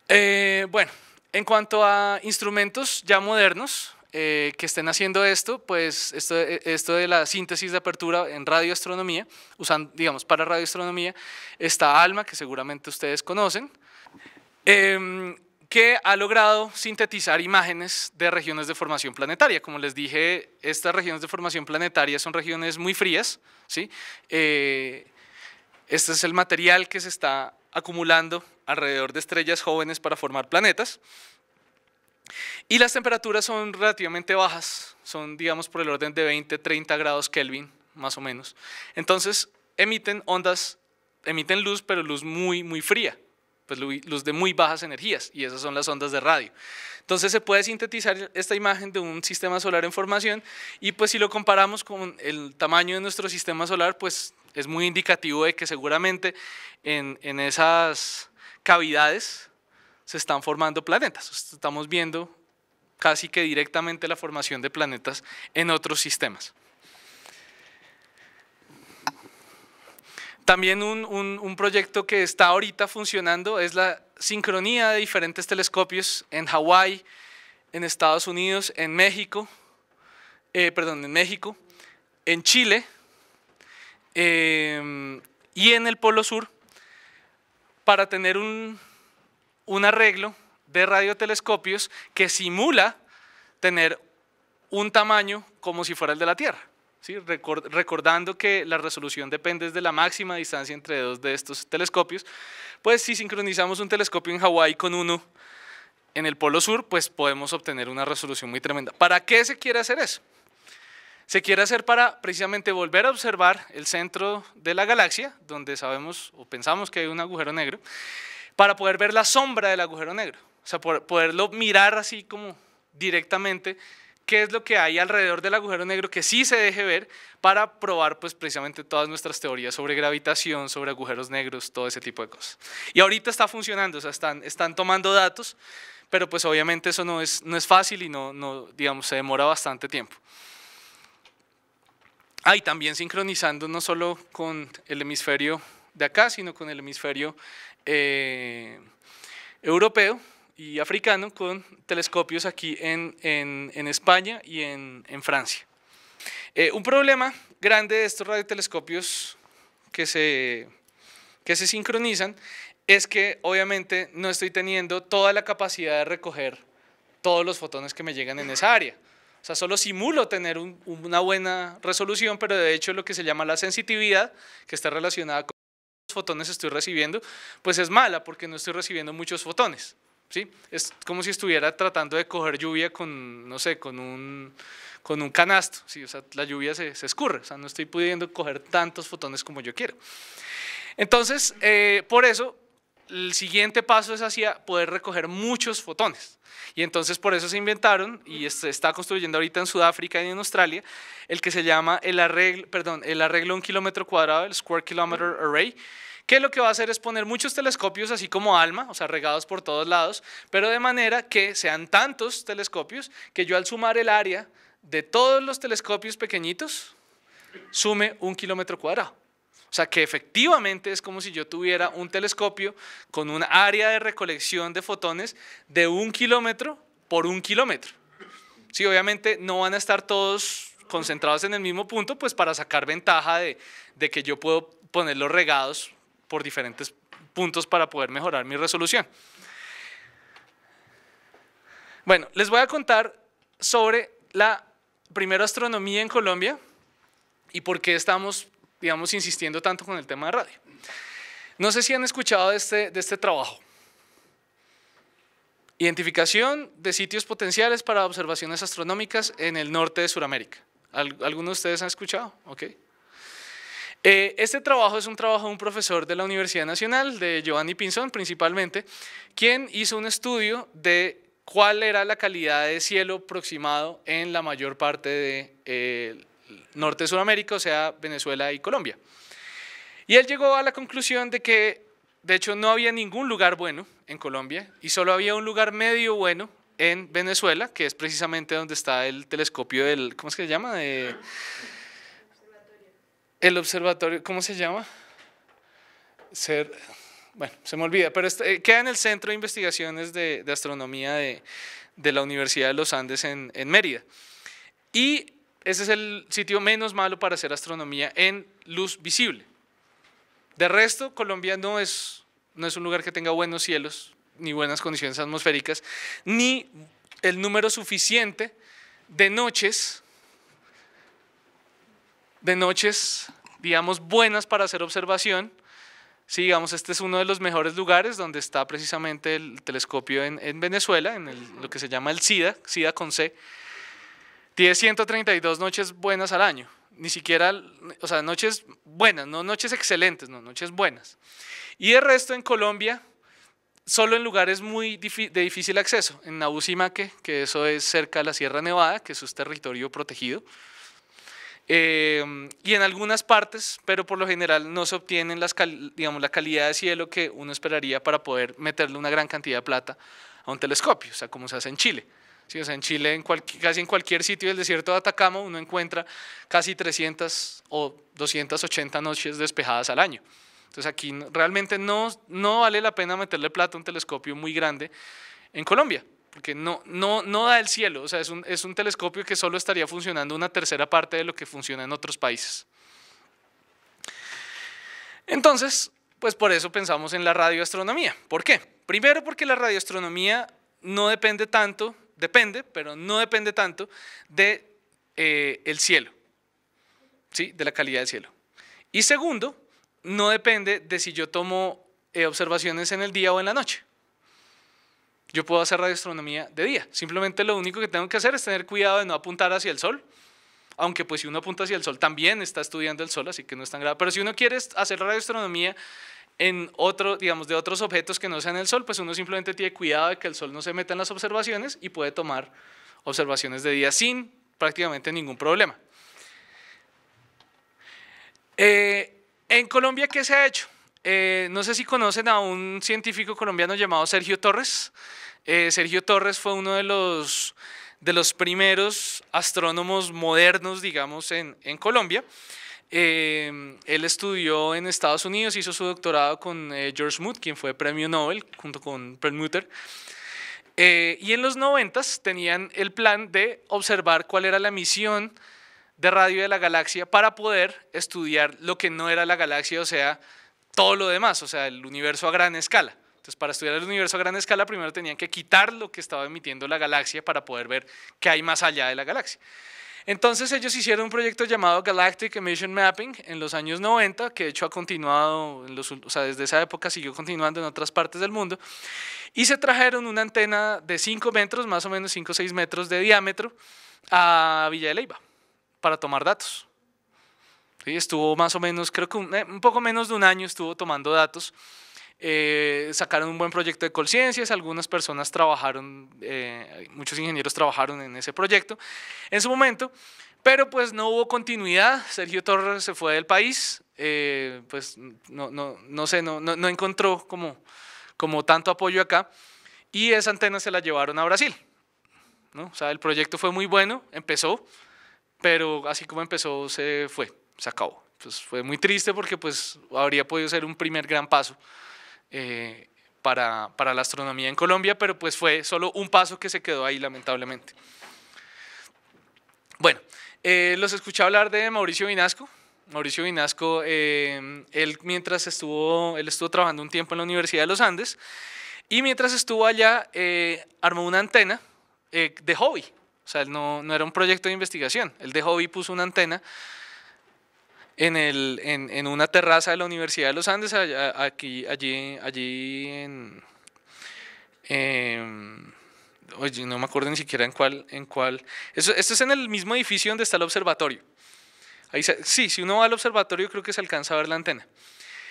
Bueno, en cuanto a instrumentos ya modernos que estén haciendo esto, pues esto de la síntesis de apertura en radioastronomía, usando, digamos, para radioastronomía, está ALMA, que seguramente ustedes conocen, que ha logrado sintetizar imágenes de regiones de formación planetaria. Como les dije, estas regiones de formación planetaria son regiones muy frías, ¿sí? Este es el material que se está acumulando alrededor de estrellas jóvenes para formar planetas, y las temperaturas son relativamente bajas, son, digamos, por el orden de 20, 30 grados Kelvin, más o menos. Entonces emiten luz, pero luz muy fría, pues luz de muy bajas energías, y esas son las ondas de radio. Entonces se puede sintetizar esta imagen de un sistema solar en formación, y pues si lo comparamos con el tamaño de nuestro sistema solar, pues es muy indicativo de que seguramente en esas cavidades se están formando planetas. Estamos viendo casi que directamente la formación de planetas en otros sistemas. También un proyecto que está ahorita funcionando es la sincronía de diferentes telescopios en Hawái, en Estados Unidos, en México, en Chile, y en el Polo Sur, para tener un arreglo de radiotelescopios que simula tener un tamaño como si fuera el de la Tierra. ¿Sí? Recordando que la resolución depende de la máxima distancia entre dos de estos telescopios, pues si sincronizamos un telescopio en Hawái con uno en el Polo Sur, pues podemos obtener una resolución muy tremenda. ¿Para qué se quiere hacer eso? Se quiere hacer para precisamente volver a observar el centro de la galaxia, donde sabemos o pensamos que hay un agujero negro, para poder ver la sombra del agujero negro, o sea, poderlo mirar así como directamente qué es lo que hay alrededor del agujero negro que sí se deje ver, para probar pues precisamente todas nuestras teorías sobre gravitación, sobre agujeros negros, todo ese tipo de cosas. Y ahorita está funcionando, o sea, están tomando datos, pero pues obviamente eso no es fácil y digamos, se demora bastante tiempo. Y también sincronizando no solo con el hemisferio de acá, sino con el hemisferio europeo y africano, con telescopios aquí en España y en Francia. Un problema grande de estos radiotelescopios que se sincronizan es que obviamente no estoy teniendo toda la capacidad de recoger todos los fotones que me llegan en esa área. O sea, solo simulo tener una buena resolución, pero de hecho lo que se llama la sensitividad, que está relacionada con los fotones que estoy recibiendo, pues es mala porque no estoy recibiendo muchos fotones. ¿Sí? Es como si estuviera tratando de coger lluvia con, no sé, con un canasto. ¿Sí? O sea, la lluvia se escurre, o sea, no estoy pudiendo coger tantos fotones como yo quiero. Entonces, por eso, el siguiente paso es hacia poder recoger muchos fotones. Y entonces por eso se inventaron, y se está construyendo ahorita en Sudáfrica y en Australia, el que se llama el arreglo 1 kilómetro cuadrado, el Square Kilometer Array, que lo que va a hacer es poner muchos telescopios así como ALMA, o sea, regados por todos lados, pero de manera que sean tantos telescopios que yo al sumar el área de todos los telescopios pequeñitos, sume 1 kilómetro cuadrado. O sea, que efectivamente es como si yo tuviera un telescopio con un área de recolección de fotones de 1 kilómetro por 1 kilómetro. Sí, obviamente no van a estar todos concentrados en el mismo punto, pues para sacar ventaja de que yo puedo ponerlos regados por diferentes puntos para poder mejorar mi resolución. Bueno, les voy a contar sobre la primera astronomía en Colombia y por qué estamos, digamos, insistiendo tanto con el tema de radio. No sé si han escuchado de este trabajo. Identificación de sitios potenciales para observaciones astronómicas en el norte de Sudamérica. ¿Alguno de ustedes ha escuchado? Ok. Este trabajo es un trabajo de un profesor de la Universidad Nacional, de Giovanni Pinzón principalmente, quien hizo un estudio de cuál era la calidad de cielo aproximado en la mayor parte del norte de Sudamérica, o sea, Venezuela y Colombia. Y él llegó a la conclusión de que, de hecho, no había ningún lugar bueno en Colombia y solo había un lugar medio bueno en Venezuela, que es precisamente donde está el telescopio del, ¿cómo es que se llama? El observatorio, ¿cómo se llama? Bueno, se me olvida, pero queda en el Centro de Investigaciones de Astronomía de la Universidad de los Andes en Mérida. Y ese es el sitio menos malo para hacer astronomía en luz visible. De resto, Colombia no es un lugar que tenga buenos cielos, ni buenas condiciones atmosféricas, ni el número suficiente de noches, digamos, buenas para hacer observación. Sí, digamos, este es uno de los mejores lugares donde está precisamente el telescopio en Venezuela, en lo que se llama el SIDA con C. Tiene 132 noches buenas al año, ni siquiera, o sea, noches buenas, no noches excelentes, no, noches buenas. Y de resto en Colombia, solo en lugares muy de difícil acceso, en Nabucimaque, que eso es cerca de la Sierra Nevada, que eso es territorio protegido, y en algunas partes, pero por lo general no se obtienen digamos, la calidad de cielo que uno esperaría para poder meterle una gran cantidad de plata a un telescopio, o sea, como se hace en Chile. Sí, o sea, en Chile, casi en cualquier sitio del desierto de Atacama, uno encuentra casi 300 o 280 noches despejadas al año. Entonces aquí realmente no vale la pena meterle plata a un telescopio muy grande en Colombia, porque no da el cielo, o sea, es un telescopio que solo estaría funcionando una tercera parte de lo que funciona en otros países. Entonces, pues por eso pensamos en la radioastronomía. ¿Por qué? Primero porque la radioastronomía no depende tanto, depende, pero no depende tanto de el cielo, ¿sí? De la calidad del cielo. Y segundo, no depende de si yo tomo observaciones en el día o en la noche. Yo puedo hacer radioastronomía de día. Simplemente lo único que tengo que hacer es tener cuidado de no apuntar hacia el sol. Aunque pues si uno apunta hacia el sol también está estudiando el sol, así que no es tan grave. Pero si uno quiere hacer radioastronomía en otro, digamos, de otros objetos que no sean el sol, pues uno simplemente tiene cuidado de que el sol no se meta en las observaciones y puede tomar observaciones de día sin prácticamente ningún problema. En Colombia, ¿qué se ha hecho? No sé si conocen a un científico colombiano llamado Sergio Torres. Sergio Torres fue uno de los primeros astrónomos modernos, digamos, en Colombia. Él estudió en Estados Unidos, hizo su doctorado con George Smoot, quien fue premio Nobel, junto con Perlmutter. Y en los 90s tenían el plan de observar cuál era la emisión de radio de la galaxia para poder estudiar lo que no era la galaxia, o sea, todo lo demás, o sea, el universo a gran escala. Entonces, para estudiar el universo a gran escala, primero tenían que quitar lo que estaba emitiendo la galaxia para poder ver qué hay más allá de la galaxia. Entonces, ellos hicieron un proyecto llamado Galactic Emission Mapping en los años 90, que de hecho ha continuado, o sea, desde esa época siguió continuando en otras partes del mundo, y se trajeron una antena de 5 metros, más o menos 5 o 6 metros de diámetro, a Villa de Leyva para tomar datos. Sí, estuvo más o menos, creo que un poco menos de un año estuvo tomando datos. Sacaron un buen proyecto de Colciencias, algunas personas trabajaron, muchos ingenieros trabajaron en ese proyecto en su momento, pero pues no hubo continuidad. Sergio Torres se fue del país, pues no sé, no encontró como tanto apoyo acá, y esa antena se la llevaron a Brasil, ¿no? O sea, el proyecto fue muy bueno, empezó, pero así como empezó se fue, se acabó. Pues fue muy triste porque pues habría podido ser un primer gran paso para la astronomía en Colombia, pero pues fue solo un paso que se quedó ahí lamentablemente. Bueno, los escuché hablar de Mauricio Vinasco. Mauricio Vinasco, él estuvo trabajando un tiempo en la Universidad de los Andes, y mientras estuvo allá armó una antena de hobby. O sea, no era un proyecto de investigación. Él de hobby puso una antena en una terraza de la Universidad de los Andes, allí oye, no me acuerdo ni siquiera en cuál. Esto es en el mismo edificio donde está el observatorio. Ahí sí, si uno va al observatorio creo que se alcanza a ver la antena.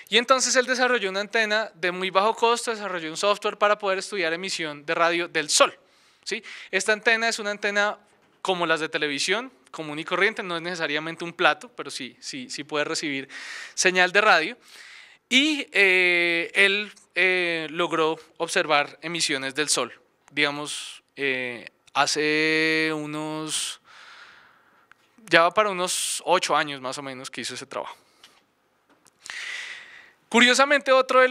Y entonces él desarrolló una antena de muy bajo costo, desarrolló un software para poder estudiar emisión de radio del sol. ¿Sí? Esta antena es una antena como las de televisión, común y corriente, no es necesariamente un plato, pero sí puede recibir señal de radio. Y él logró observar emisiones del sol, digamos, hace ya va para unos 8 años más o menos que hizo ese trabajo. Curiosamente, otro de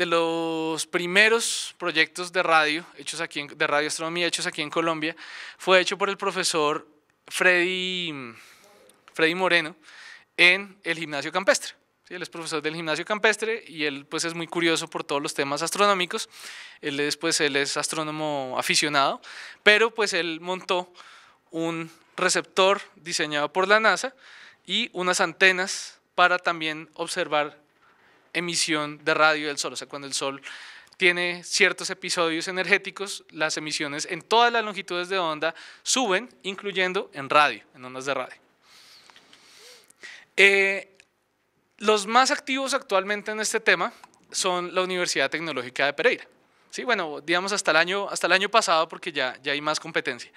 los primeros proyectos de radioastronomía hechos aquí en Colombia fue hecho por el profesor Freddy Moreno en el Gimnasio Campestre. ¿Sí? Él es profesor del Gimnasio Campestre y él pues es muy curioso por todos los temas astronómicos. Él es astrónomo aficionado, pero pues él montó un receptor diseñado por la NASA y unas antenas para también observar emisión de radio del sol. O sea, cuando el sol tiene ciertos episodios energéticos, las emisiones en todas las longitudes de onda suben, incluyendo en radio, en ondas de radio. Los más activos actualmente en este tema son la Universidad Tecnológica de Pereira. Sí, bueno, digamos hasta el año pasado, porque ya hay más competencia,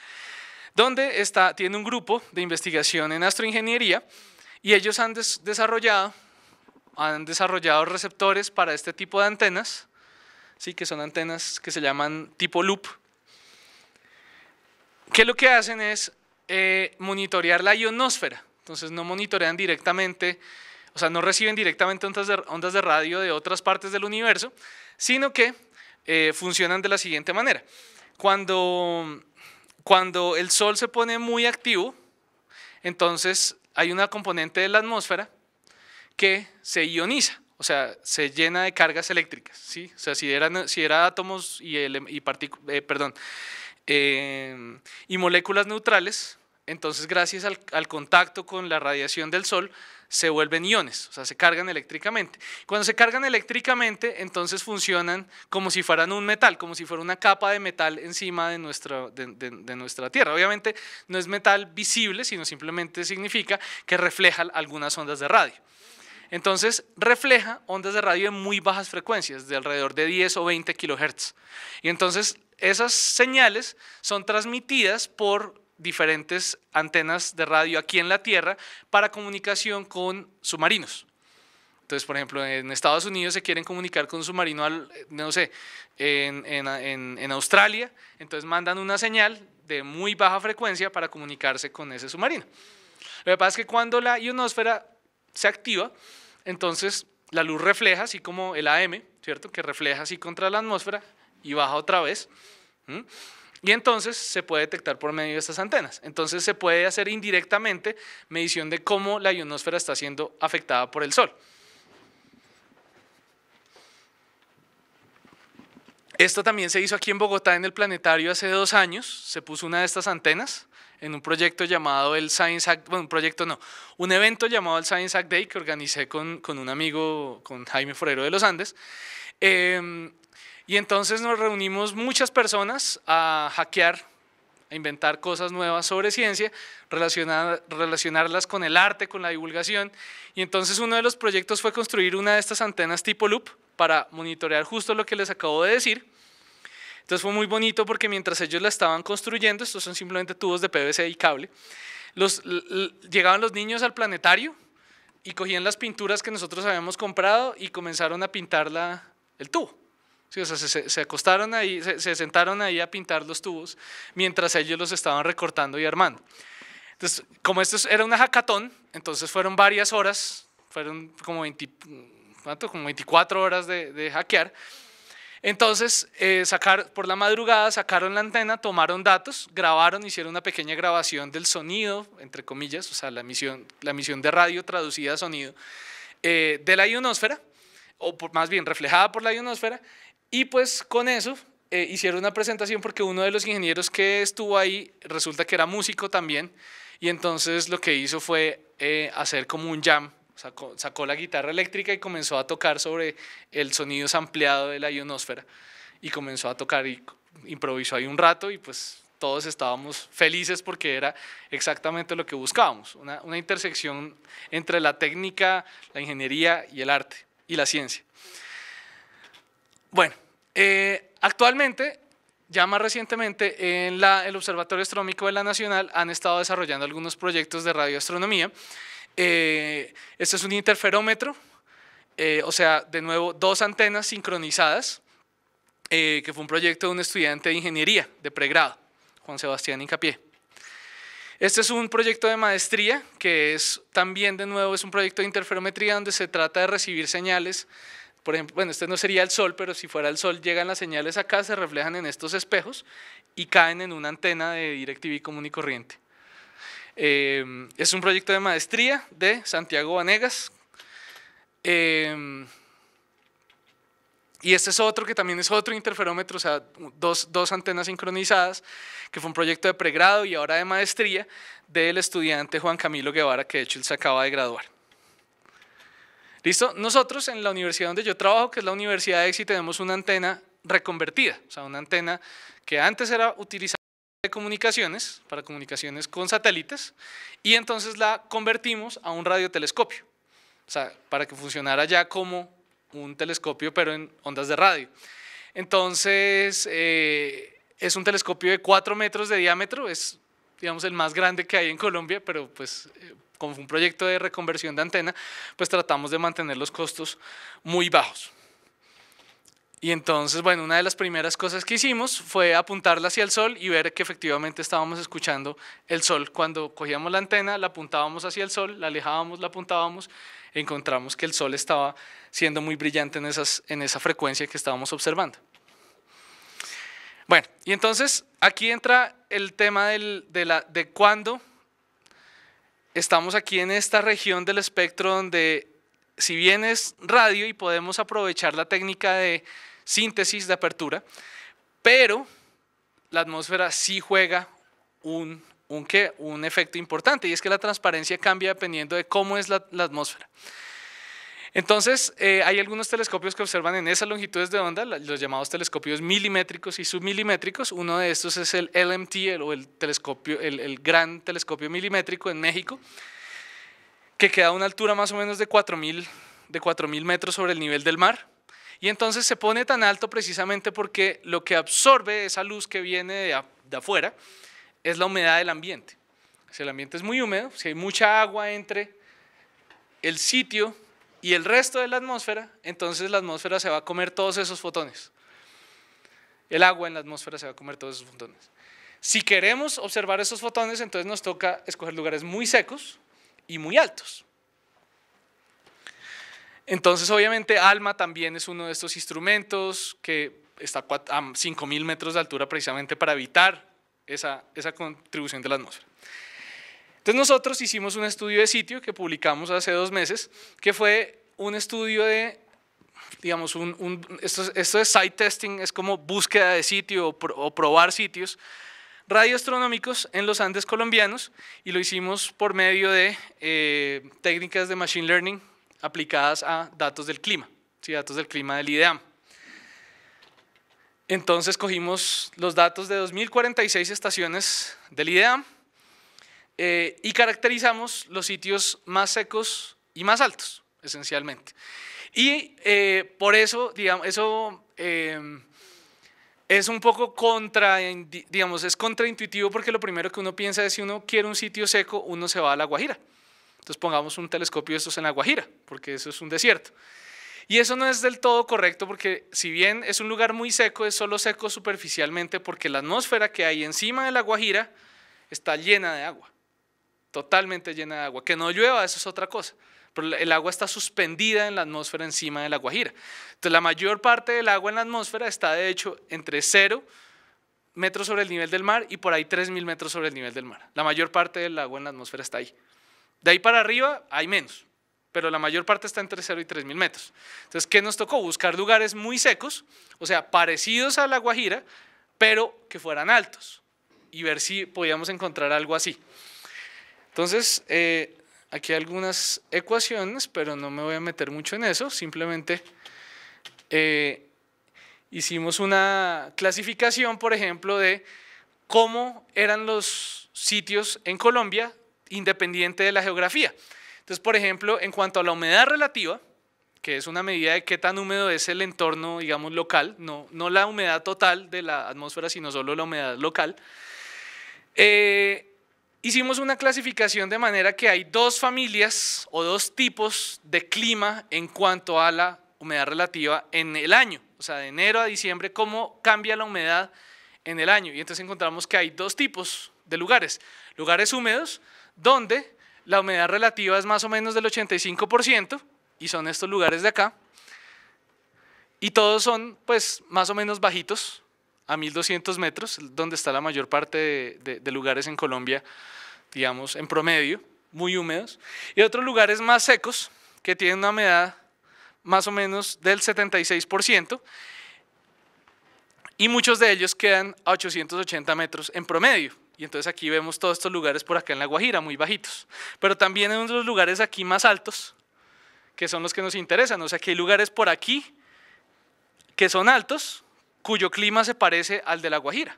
donde tiene un grupo de investigación en astroingeniería, y ellos han desarrollado receptores para este tipo de antenas, ¿sí? Que son antenas que se llaman tipo loop, que lo que hacen es monitorear la ionosfera. Entonces no monitorean directamente, o sea, no reciben directamente ondas de radio de otras partes del universo, sino que funcionan de la siguiente manera. Cuando el sol se pone muy activo, entonces hay una componente de la atmósfera que se ioniza, o sea, se llena de cargas eléctricas, ¿sí? O sea, si era átomos y moléculas neutrales, entonces gracias al contacto con la radiación del Sol se vuelven iones, o sea, se cargan eléctricamente. Cuando se cargan eléctricamente, entonces funcionan como si fueran un metal, como si fuera una capa de metal encima de nuestra Tierra. Obviamente no es metal visible, sino simplemente significa que refleja algunas ondas de radio. Entonces refleja ondas de radio en muy bajas frecuencias, de alrededor de 10 o 20 kHz. Y entonces esas señales son transmitidas por diferentes antenas de radio aquí en la Tierra para comunicación con submarinos. Entonces, por ejemplo, en Estados Unidos se quieren comunicar con un submarino, no sé, en Australia, entonces mandan una señal de muy baja frecuencia para comunicarse con ese submarino. Lo que pasa es que cuando la ionosfera se activa, entonces la luz refleja, así como el AM, ¿cierto? Que refleja así contra la atmósfera y baja otra vez. Y entonces se puede detectar por medio de estas antenas. Entonces se puede hacer indirectamente medición de cómo la ionosfera está siendo afectada por el Sol. Esto también se hizo aquí en Bogotá en el planetario hace 2 años. Se puso una de estas antenas en un proyecto llamado el Science Hack, bueno, un evento llamado el Science Hack Day que organicé con un amigo, con Jaime Forero de los Andes. Y entonces nos reunimos muchas personas a hackear, a inventar cosas nuevas sobre ciencia, relacionarlas con el arte, con la divulgación. Y entonces uno de los proyectos fue construir una de estas antenas tipo loop para monitorear justo lo que les acabo de decir. Entonces fue muy bonito porque mientras ellos la estaban construyendo, estos son simplemente tubos de PVC y cable, llegaban los niños al planetario y cogían las pinturas que nosotros habíamos comprado y comenzaron a pintar el tubo. Sí, o sea, se acostaron ahí, se sentaron ahí a pintar los tubos mientras ellos los estaban recortando y armando. Entonces, como esto era una hackathon, entonces fueron varias horas, fueron como 24 horas de hackear. Entonces, por la madrugada sacaron la antena, tomaron datos, grabaron, hicieron una pequeña grabación del sonido, entre comillas, o sea, la emisión de radio traducida a sonido de la ionosfera, o más bien reflejada por la ionosfera, y pues con eso hicieron una presentación porque uno de los ingenieros que estuvo ahí resulta que era músico también, y entonces lo que hizo fue hacer como un jam. Sacó la guitarra eléctrica y comenzó a tocar sobre el sonido sampleado de la ionosfera y comenzó a tocar y improvisó ahí un rato y pues todos estábamos felices porque era exactamente lo que buscábamos, una intersección entre la técnica, la ingeniería y el arte y la ciencia. Bueno, actualmente, ya más recientemente en el Observatorio Astronómico de la Nacional han estado desarrollando algunos proyectos de radioastronomía. Este es un interferómetro, o sea, de nuevo 2 antenas sincronizadas, que fue un proyecto de un estudiante de ingeniería de pregrado, Juan Sebastián Incapié. Este es un proyecto de maestría que es también de nuevo es un proyecto de interferometría donde se trata de recibir señales. Por ejemplo, bueno, este no sería el Sol, pero si fuera el Sol llegan las señales acá, se reflejan en estos espejos y caen en una antena de DirecTV común y corriente. Es un proyecto de maestría de Santiago Vanegas. Y este es otro que también es otro interferómetro, o sea, dos antenas sincronizadas, que fue un proyecto de pregrado y ahora de maestría del estudiante Juan Camilo Guevara, que de hecho él se acaba de graduar. ¿Listo? Nosotros en la universidad donde yo trabajo, que es la Universidad de EXI, tenemos una antena reconvertida, o sea, una antena que antes era utilizada de comunicaciones, para comunicaciones con satélites, y entonces la convertimos a un radiotelescopio, o sea, para que funcionara ya como un telescopio pero en ondas de radio. Entonces es un telescopio de 4 metros de diámetro, es digamos el más grande que hay en Colombia, pero pues como un proyecto de reconversión de antena, pues tratamos de mantener los costos muy bajos. Y entonces, bueno, una de las primeras cosas que hicimos fue apuntarla hacia el Sol y ver que efectivamente estábamos escuchando el Sol. Cuando cogíamos la antena, la apuntábamos hacia el Sol, la alejábamos, la apuntábamos, encontramos que el Sol estaba siendo muy brillante en esa frecuencia que estábamos observando. Bueno, y entonces aquí entra el tema de cuando estamos aquí en esta región del espectro donde si bien es radio y podemos aprovechar la técnica de síntesis de apertura, pero la atmósfera sí juega un efecto importante, y es que la transparencia cambia dependiendo de cómo es la atmósfera. Entonces, hay algunos telescopios que observan en esas longitudes de onda, los llamados telescopios milimétricos y submilimétricos. Uno de estos es el LMT, el gran telescopio milimétrico en México, que queda a una altura más o menos de 4.000 metros sobre el nivel del mar. Y entonces se pone tan alto precisamente porque lo que absorbe esa luz que viene de afuera es la humedad del ambiente. Si el ambiente es muy húmedo, si hay mucha agua entre el sitio y el resto de la atmósfera, entonces la atmósfera se va a comer todos esos fotones. El agua en la atmósfera se va a comer todos esos fotones. Si queremos observar esos fotones, entonces nos toca escoger lugares muy secos y muy altos. Entonces, obviamente, ALMA también es uno de estos instrumentos que está a 5.000 metros de altura precisamente para evitar esa contribución de la atmósfera. Entonces nosotros hicimos un estudio de sitio que publicamos hace 2 meses, que fue un estudio de, digamos, esto de site testing, es como búsqueda de sitio o probar sitios radioastronómicos en los Andes colombianos, y lo hicimos por medio de técnicas de machine learning aplicadas a datos del clima, ¿sí? Datos del clima del IDEAM. Entonces cogimos los datos de 2046 estaciones del IDEAM y caracterizamos los sitios más secos y más altos, esencialmente. Y por eso, digamos, eso es un poco es contraintuitivo, porque lo primero que uno piensa es, si uno quiere un sitio seco, uno se va a La Guajira. Entonces pongamos un telescopio de estos en La Guajira, porque eso es un desierto. Y eso no es del todo correcto, porque si bien es un lugar muy seco, es solo seco superficialmente, porque la atmósfera que hay encima de La Guajira está llena de agua, totalmente llena de agua. Que no llueva, eso es otra cosa, pero el agua está suspendida en la atmósfera encima de La Guajira. Entonces la mayor parte del agua en la atmósfera está, de hecho, entre 0 metros sobre el nivel del mar y por ahí 3.000 metros sobre el nivel del mar. La mayor parte del agua en la atmósfera está ahí. De ahí para arriba hay menos, pero la mayor parte está entre 0 y 3.000 metros. Entonces, ¿qué nos tocó? Buscar lugares muy secos, o sea, parecidos a La Guajira, pero que fueran altos, y ver si podíamos encontrar algo así. Entonces, aquí hay algunas ecuaciones, pero no me voy a meter mucho en eso, simplemente hicimos una clasificación, por ejemplo, de cómo eran los sitios en Colombia, independiente de la geografía. Entonces, por ejemplo, en cuanto a la humedad relativa, que es una medida de qué tan húmedo es el entorno, digamos, local, no la humedad total de la atmósfera, sino solo la humedad local, hicimos una clasificación de manera que hay 2 familias o 2 tipos de clima en cuanto a la humedad relativa en el año, o sea, de enero a diciembre, cómo cambia la humedad en el año. Y entonces encontramos que hay 2 tipos de lugares: lugares húmedos, donde la humedad relativa es más o menos del 85%, y son estos lugares de acá, y todos son pues más o menos bajitos, a 1.200 metros, donde está la mayor parte de lugares en Colombia, digamos, en promedio, muy húmedos, y otros lugares más secos, que tienen una humedad más o menos del 76%, y muchos de ellos quedan a 880 metros en promedio. Y entonces aquí vemos todos estos lugares por acá en La Guajira, muy bajitos. Pero también hay unos lugares aquí más altos, que son los que nos interesan. O sea, que hay lugares por aquí que son altos, cuyo clima se parece al de La Guajira.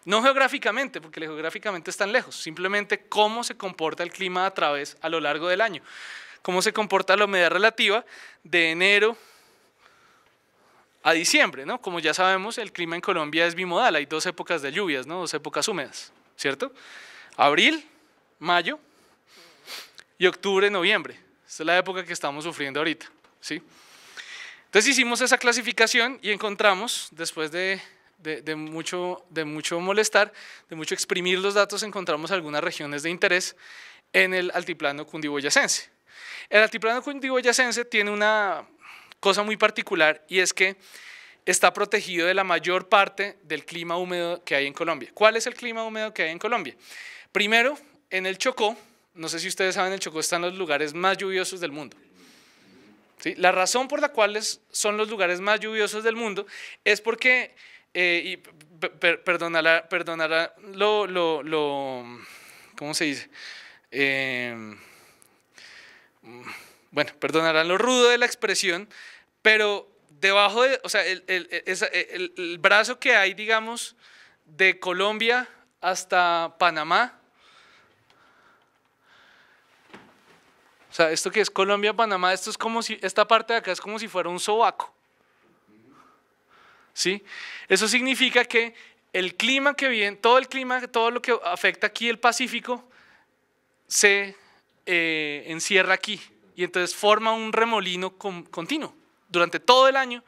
No geográficamente, porque geográficamente están lejos, simplemente cómo se comporta el clima a lo largo del año. Cómo se comporta la humedad relativa de enero a diciembre, ¿no? Como ya sabemos, el clima en Colombia es bimodal, hay 2 épocas de lluvias, ¿no? 2 épocas húmedas, ¿cierto? Abril, mayo y octubre, noviembre. Esta es la época que estamos sufriendo ahorita, ¿sí? Entonces hicimos esa clasificación y encontramos, después de mucho molestar, de mucho exprimir los datos, encontramos algunas regiones de interés en el altiplano cundiboyacense. El altiplano cundiboyacense tiene una cosa muy particular, y es que está protegido de la mayor parte del clima húmedo que hay en Colombia. ¿Cuál es el clima húmedo que hay en Colombia? Primero, en el Chocó, no sé si ustedes saben, el Chocó está en los lugares más lluviosos del mundo. ¿sí? La razón por la cual son los lugares más lluviosos del mundo es porque, y perdonará ¿cómo se dice? Bueno, perdonarán lo rudo de la expresión, pero debajo de, o sea, el brazo que hay, digamos, de Colombia hasta Panamá, o sea, esto que es Colombia, Panamá, esto es como si, esta parte de acá es como si fuera un sobaco, ¿sí? Eso significa que el clima que viene, todo el clima, todo lo que afecta aquí el Pacífico, se encierra aquí y entonces forma un remolino continuo. Durante todo el año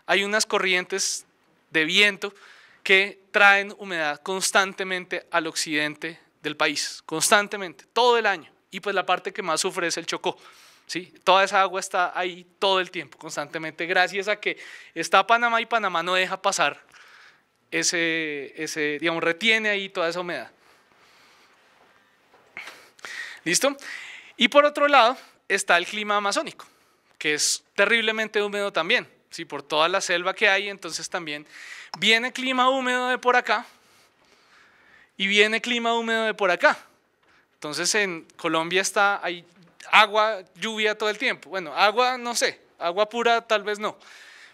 hay unas corrientes de viento que traen humedad constantemente al occidente del país, constantemente, todo el año. Y pues la parte que más sufre es el Chocó, ¿sí? Toda esa agua está ahí todo el tiempo, constantemente, gracias a que está Panamá y Panamá no deja pasar digamos, retiene ahí toda esa humedad. ¿Listo? Y por otro lado está el clima amazónico, que es terriblemente húmedo también, ¿sí? Por toda la selva que hay, entonces también viene clima húmedo de por acá y viene clima húmedo de por acá. Entonces en Colombia hay agua, lluvia todo el tiempo. Bueno, agua no sé, agua pura tal vez no,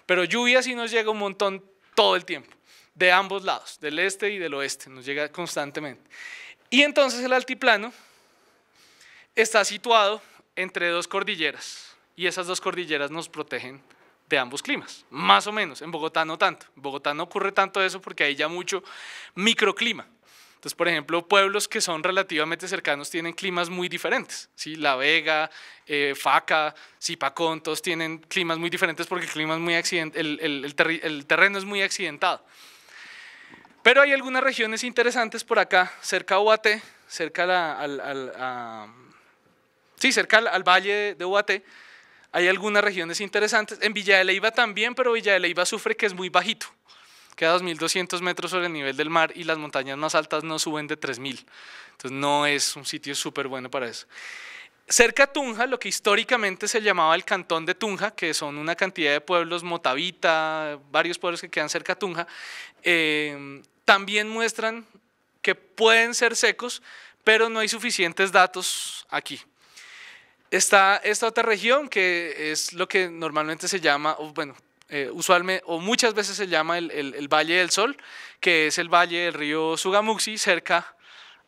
pero lluvia sí nos llega un montón todo el tiempo, de ambos lados, del este y del oeste, nos llega constantemente. Y entonces el altiplano está situado entre dos cordilleras y esas dos cordilleras nos protegen de ambos climas, más o menos. En Bogotá no tanto, en Bogotá no ocurre tanto eso porque hay ya mucho microclima. Entonces, por ejemplo, pueblos que son relativamente cercanos tienen climas muy diferentes, ¿sí? La Vega, Faca, Zipacón, todos tienen climas muy diferentes porque el clima es muy el terreno es muy accidentado. Pero hay algunas regiones interesantes por acá, cerca a Ubaté, cerca cerca al valle de Ubaté, hay algunas regiones interesantes. En Villa de Leyva también, pero Villa de Leyva sufre que es muy bajito. Queda a 2.200 metros sobre el nivel del mar y las montañas más altas no suben de 3.000. Entonces no es un sitio súper bueno para eso. Cerca a Tunja, lo que históricamente se llamaba el Cantón de Tunja, que son una cantidad de pueblos, Motavita, varios pueblos que quedan cerca a Tunja, también muestran que pueden ser secos, pero no hay suficientes datos aquí. Está esta otra región que es lo que normalmente se llama, usualmente o muchas veces se llama el Valle del Sol, que es el valle del río Sugamuxi, cerca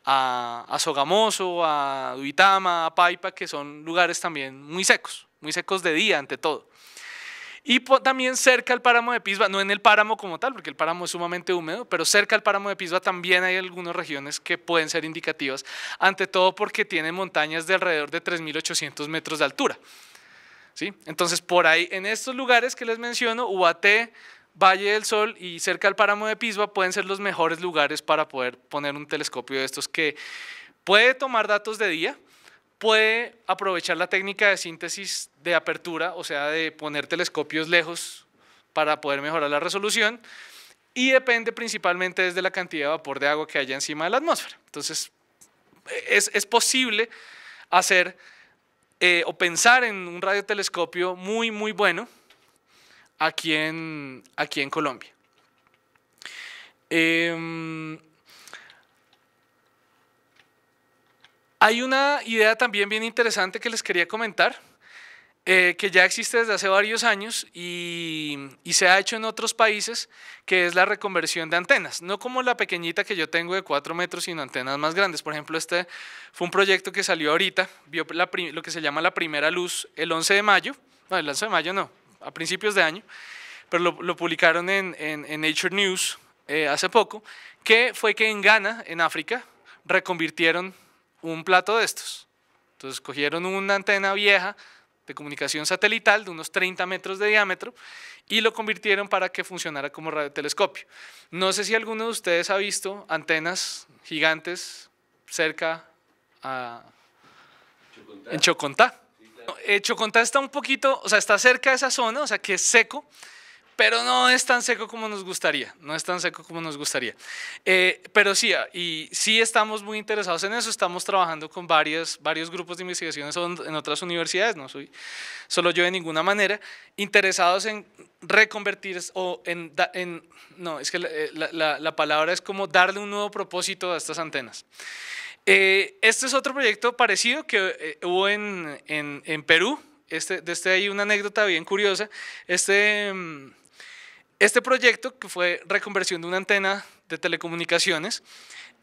a Sogamoso, a Duitama, a Paipa, que son lugares también muy secos de día ante todo. Y también cerca al páramo de Pisba, no en el páramo como tal, porque el páramo es sumamente húmedo, pero cerca al páramo de Pisba también hay algunas regiones que pueden ser indicativas, ante todo porque tienen montañas de alrededor de 3.800 metros de altura. ¿Sí? Entonces, por ahí, en estos lugares que les menciono, Ubaté, Valle del Sol y cerca al páramo de Pisba pueden ser los mejores lugares para poder poner un telescopio de estos que puede tomar datos de día, puede aprovechar la técnica de síntesis de apertura, o sea, de poner telescopios lejos para poder mejorar la resolución, y depende principalmente desde la cantidad de vapor de agua que haya encima de la atmósfera. Entonces, es posible hacer o pensar en un radiotelescopio muy, muy bueno aquí en Colombia. Hay una idea también bien interesante que les quería comentar, que ya existe desde hace varios años y se ha hecho en otros países, que es la reconversión de antenas. No como la pequeñita que yo tengo de 4 metros, sino antenas más grandes. Por ejemplo, este fue un proyecto que salió ahorita, vio lo que se llama la primera luz el 11 de mayo, no, el 11 de mayo no, a principios de año, pero lo publicaron en Nature News hace poco, que fue que en Ghana, en África, reconvirtieron un plato de estos. Entonces cogieron una antena vieja de comunicación satelital de unos 30 metros de diámetro y lo convirtieron para que funcionara como radiotelescopio. No sé si alguno de ustedes ha visto antenas gigantes cerca en Chocontá. Chocontá está un poquito, o sea, está cerca de esa zona, o sea, que es seco, pero no es tan seco como nos gustaría, no es tan seco como nos gustaría. Pero sí, y sí estamos muy interesados en eso, estamos trabajando con varios grupos de investigaciones en otras universidades, no soy solo yo de ninguna manera, interesados en reconvertir o no, es que la palabra es como darle un nuevo propósito a estas antenas. Este es otro proyecto parecido que hubo en Perú. Desde ahí una anécdota bien curiosa. Este proyecto, que fue reconversión de una antena de telecomunicaciones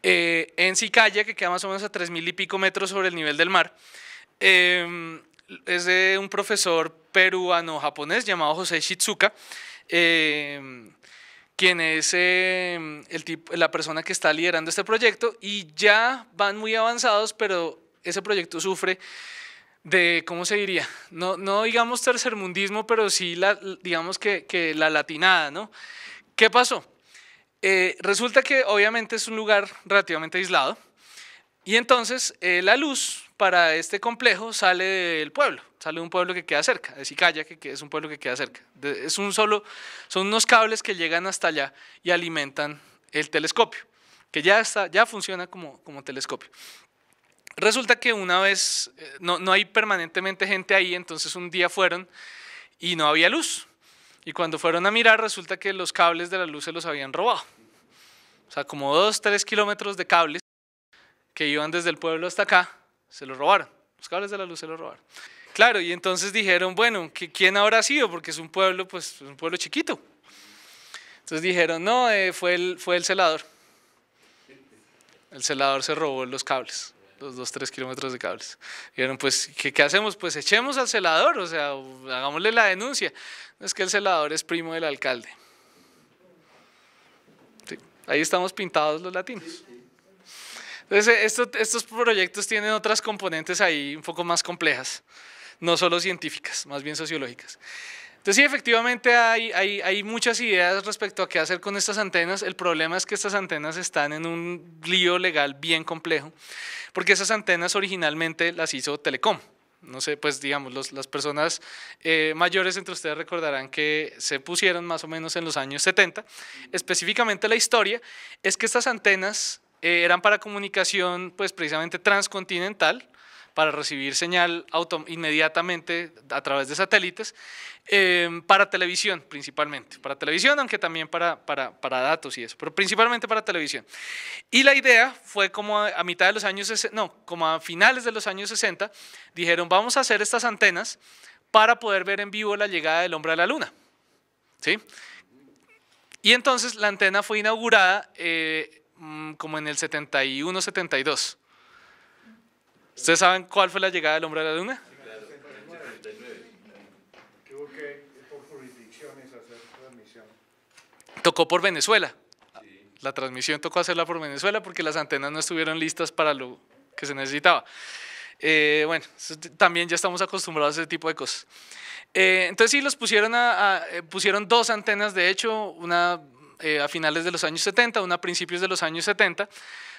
en Sicaya, que queda más o menos a 3.000 y pico metros sobre el nivel del mar, es de un profesor peruano-japonés llamado José Shizuka, quien es la persona que está liderando este proyecto, y ya van muy avanzados, pero ese proyecto sufre de, ¿cómo se diría? No digamos tercermundismo, pero sí digamos que la latinada, ¿no? ¿Qué pasó? Resulta que obviamente es un lugar relativamente aislado, y entonces la luz para este complejo sale del pueblo, sale de un pueblo que queda cerca, de Sicaya, que es un pueblo que queda cerca. Son unos cables que llegan hasta allá y alimentan el telescopio, que ya funciona como telescopio. Resulta que una vez, no hay permanentemente gente ahí, entonces un día fueron y no había luz. Y cuando fueron a mirar, resulta que los cables de la luz se los habían robado. O sea, como 2-3 kilómetros de cables que iban desde el pueblo hasta acá, se los robaron. Los cables de la luz se los robaron. Claro, y entonces dijeron, bueno, ¿quién habrá sido? Porque es un pueblo, pues, un pueblo chiquito. Entonces dijeron, no, fue el celador. El celador se robó los cables, los 2-3 kilómetros de cables. Dijeron, pues, ¿qué hacemos? Pues echemos al celador, o sea, hagámosle la denuncia. Es que el celador es primo del alcalde. Sí, ahí estamos pintados los latinos. Entonces, estos proyectos tienen otras componentes ahí un poco más complejas, no solo científicas, más bien sociológicas. Entonces, sí, efectivamente hay muchas ideas respecto a qué hacer con estas antenas. El problema es que estas antenas están en un lío legal bien complejo, porque esas antenas originalmente las hizo Telecom. No sé, pues digamos, las personas mayores entre ustedes recordarán que se pusieron más o menos en los años 70. Específicamente la historia es que estas antenas eran para comunicación, pues precisamente transcontinental, para recibir señal inmediatamente a través de satélites, para televisión principalmente, para televisión, aunque también para datos y eso, pero principalmente para televisión. Y la idea fue como a mitad de los años 60, no, como a finales de los años 60, dijeron, vamos a hacer estas antenas para poder ver en vivo la llegada del hombre a la luna, ¿sí? Y entonces la antena fue inaugurada como en el 71, 72. ¿Ustedes saben cuál fue la llegada del hombre a la luna? Tuvo que por jurisdicciones hacer transmisión. Tocó por Venezuela. La transmisión tocó hacerla por Venezuela porque las antenas no estuvieron listas para lo que se necesitaba. Bueno, también ya estamos acostumbrados a ese tipo de cosas. Entonces sí, los pusieron dos antenas, de hecho, una a finales de los años 70, una a principios de los años 70,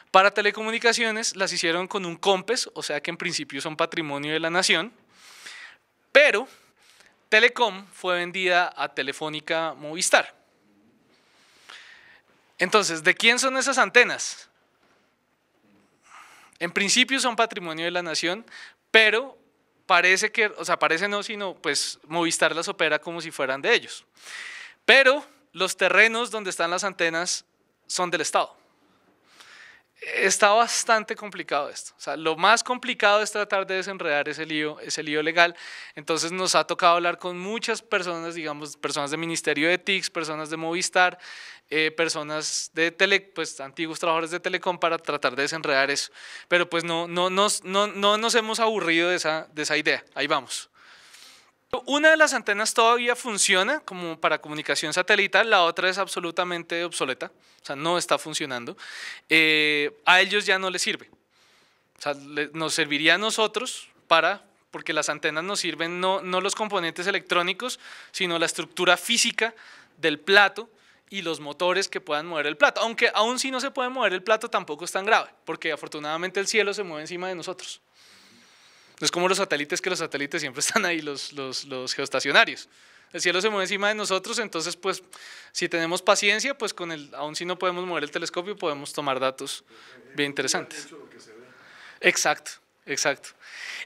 para telecomunicaciones. Las hicieron con un COMPES, o sea que en principio son patrimonio de la nación, pero Telecom fue vendida a Telefónica Movistar. Entonces, ¿de quién son esas antenas? En principio son patrimonio de la nación, pero parece que, o sea, parece no, sino pues Movistar las opera como si fueran de ellos. Pero los terrenos donde están las antenas son del Estado. Está bastante complicado esto. O sea, lo más complicado es tratar de desenredar ese lío legal. Entonces nos ha tocado hablar con muchas personas, digamos, personas del Ministerio de TICS, personas de Movistar, personas de pues antiguos trabajadores de Telecom, para tratar de desenredar eso. Pero pues no nos hemos aburrido de esa idea. Ahí vamos. Una de las antenas todavía funciona como para comunicación satelital, la otra es absolutamente obsoleta, o sea, no está funcionando. A ellos ya no les sirve. O sea, nos serviría a nosotros porque las antenas nos sirven no los componentes electrónicos, sino la estructura física del plato y los motores que puedan mover el plato. Aunque aún si no se puede mover el plato, tampoco es tan grave, porque afortunadamente el cielo se mueve encima de nosotros. No es como los satélites, que los satélites siempre están ahí, los geoestacionarios. El cielo se mueve encima de nosotros, entonces pues si tenemos paciencia, pues aun si no podemos mover el telescopio, podemos tomar datos bien interesantes. Exacto, exacto.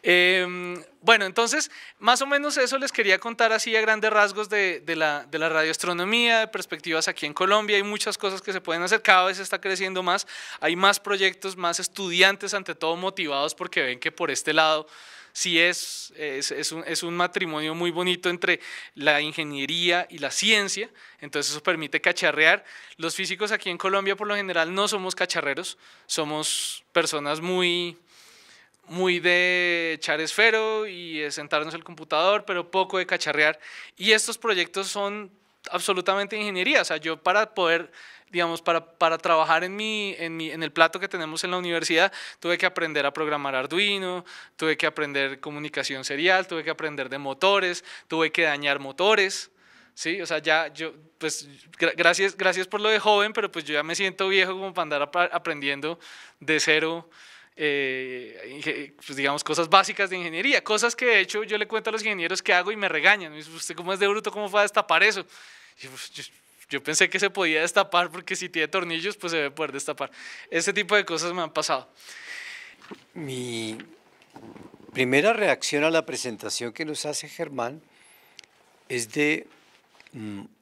Bueno, entonces, más o menos eso les quería contar así a grandes rasgos de la radioastronomía, de perspectivas aquí en Colombia. Hay muchas cosas que se pueden hacer, cada vez está creciendo más, hay más proyectos, más estudiantes, ante todo motivados porque ven que por este lado sí es un matrimonio muy bonito entre la ingeniería y la ciencia, entonces eso permite cacharrear. Los físicos aquí en Colombia por lo general no somos cacharreros, somos personas muy de echar esfero y de sentarnos al computador, pero poco de cacharrear. Y estos proyectos son absolutamente ingeniería. O sea, yo para poder, digamos, para trabajar en el plato que tenemos en la universidad, tuve que aprender a programar Arduino, tuve que aprender comunicación serial, tuve que aprender de motores, tuve que dañar motores. Sí, o sea, ya yo, pues gracias por lo de joven, pero pues yo ya me siento viejo como para andar aprendiendo de cero. Pues digamos cosas básicas de ingeniería, cosas que de hecho yo le cuento a los ingenieros que hago y me regañan. Me dicen, ¿usted cómo es de bruto? ¿Cómo fue a destapar eso? Yo pensé que se podía destapar porque si tiene tornillos pues se debe poder destapar. Ese tipo de cosas me han pasado. Mi primera reacción a la presentación que nos hace Germán es de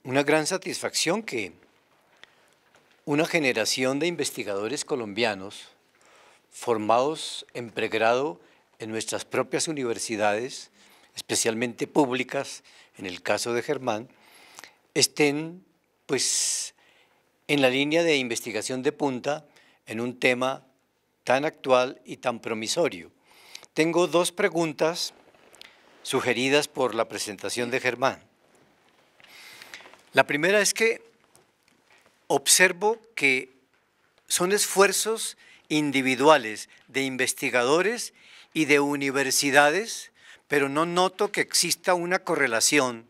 una gran satisfacción que una generación de investigadores colombianos formados en pregrado en nuestras propias universidades, especialmente públicas, en el caso de Germán, estén pues en la línea de investigación de punta en un tema tan actual y tan promisorio. Tengo dos preguntas sugeridas por la presentación de Germán. La primera es que observo que son esfuerzos individuales de investigadores y de universidades, pero no noto que exista una correlación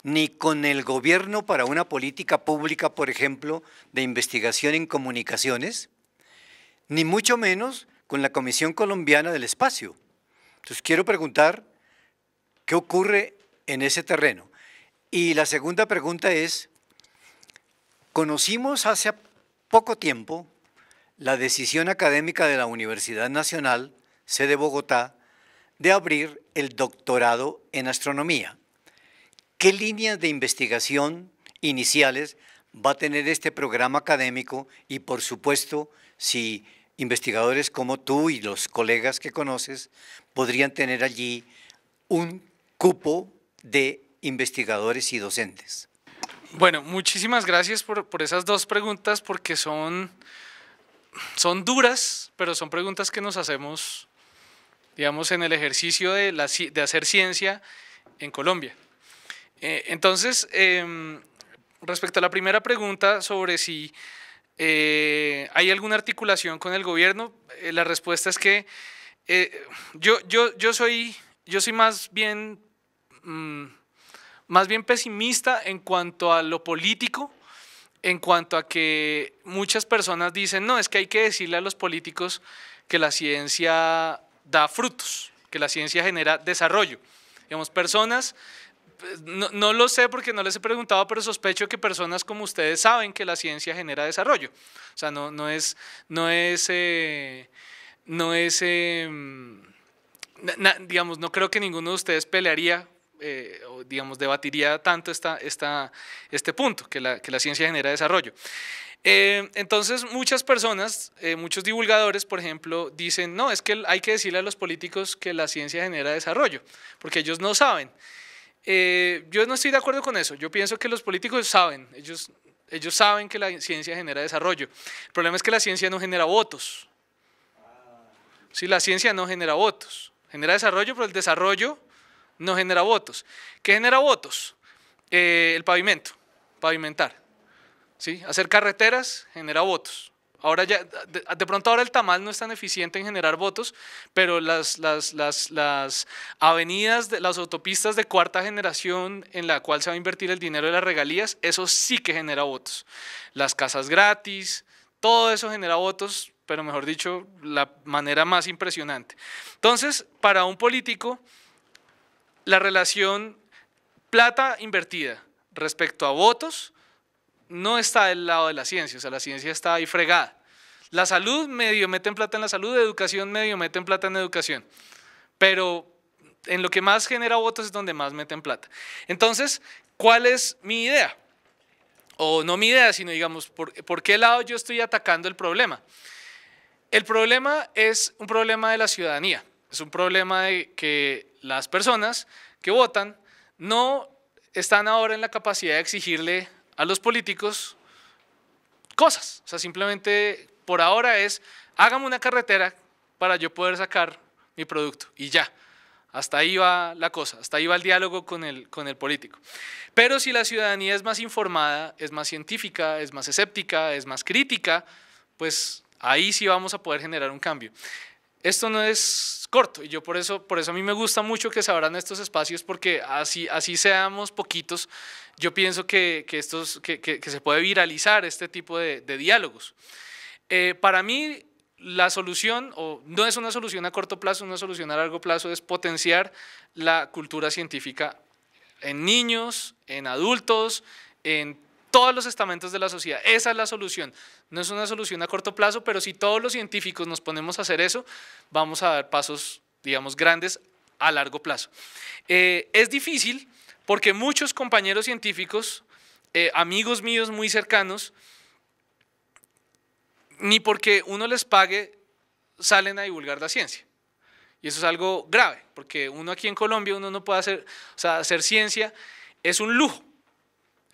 ni con el gobierno para una política pública, por ejemplo, de investigación en comunicaciones, ni mucho menos con la Comisión Colombiana del Espacio. Entonces quiero preguntar, ¿qué ocurre en ese terreno? Y la segunda pregunta es, conocimos hace poco tiempo la decisión académica de la Universidad Nacional, sede Bogotá, de abrir el doctorado en astronomía. ¿Qué líneas de investigación iniciales va a tener este programa académico? Y por supuesto, si investigadores como tú y los colegas que conoces podrían tener allí un cupo de investigadores y docentes. Bueno, muchísimas gracias por esas dos preguntas, porque son duras, pero son preguntas que nos hacemos, digamos, en el ejercicio de hacer ciencia en Colombia. Entonces, respecto a la primera pregunta sobre si hay alguna articulación con el gobierno, la respuesta es que yo soy más bien pesimista en cuanto a lo político, en cuanto a que muchas personas dicen, no, es que hay que decirle a los políticos que la ciencia da frutos, que la ciencia genera desarrollo. Digamos, personas, no lo sé porque no les he preguntado, pero sospecho que personas como ustedes saben que la ciencia genera desarrollo. O sea, digamos, no creo que ninguno de ustedes pelearía o digamos debatiría tanto este punto, que la ciencia genera desarrollo. Entonces muchas personas, muchos divulgadores, por ejemplo, dicen, no, es que hay que decirle a los políticos que la ciencia genera desarrollo, porque ellos no saben. Yo no estoy de acuerdo con eso. Yo pienso que los políticos saben, ellos saben que la ciencia genera desarrollo. El problema es que la ciencia no genera votos. Sí, la ciencia no genera votos, genera desarrollo, pero el desarrollo no genera votos. ¿Qué genera votos? El pavimento, pavimentar. ¿Sí? Hacer carreteras genera votos. Ahora ya, de pronto ahora el tamal no es tan eficiente en generar votos, pero las avenidas, las autopistas de cuarta generación en la cual se va a invertir el dinero de las regalías, eso sí que genera votos. Las casas gratis, todo eso genera votos, pero mejor dicho, la manera más impresionante. Entonces, para un político, la relación plata invertida respecto a votos no está del lado de la ciencia, o sea, la ciencia está ahí fregada. La salud, medio meten plata en la salud, educación, medio meten plata en educación, pero en lo que más genera votos es donde más meten plata. Entonces, ¿cuál es mi idea? O no mi idea, sino digamos, ¿por qué lado yo estoy atacando el problema? El problema es un problema de la ciudadanía, es un problema de que las personas que votan no están ahora en la capacidad de exigirle a los políticos cosas. O sea, simplemente por ahora es, hágame una carretera para yo poder sacar mi producto y ya. Hasta ahí va la cosa, hasta ahí va el diálogo con el político. Pero si la ciudadanía es más informada, es más científica, es más escéptica, es más crítica, pues ahí sí vamos a poder generar un cambio. Esto no es corto y yo por eso a mí me gusta mucho que se abran estos espacios porque así seamos poquitos, yo pienso que se puede viralizar este tipo de diálogos. Para mí la solución, o no es una solución a corto plazo, una solución a largo plazo, es potenciar la cultura científica en niños, en adultos, en todos los estamentos de la sociedad. Esa es la solución. No es una solución a corto plazo, pero si todos los científicos nos ponemos a hacer eso, vamos a dar pasos, digamos, grandes a largo plazo. Es difícil porque muchos compañeros científicos, amigos míos muy cercanos, ni porque uno les pague salen a divulgar la ciencia. Y eso es algo grave, porque uno aquí en Colombia, uno no puede hacer, o sea, hacer ciencia es un lujo.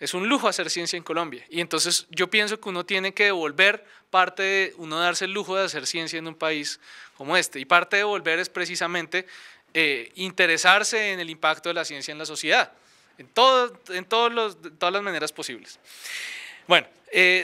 Es un lujo hacer ciencia en Colombia. Y entonces yo pienso que uno tiene que devolver parte de uno darse el lujo de hacer ciencia en un país como este. Y parte de devolver es precisamente interesarse en el impacto de la ciencia en la sociedad, en todas las maneras posibles. Bueno,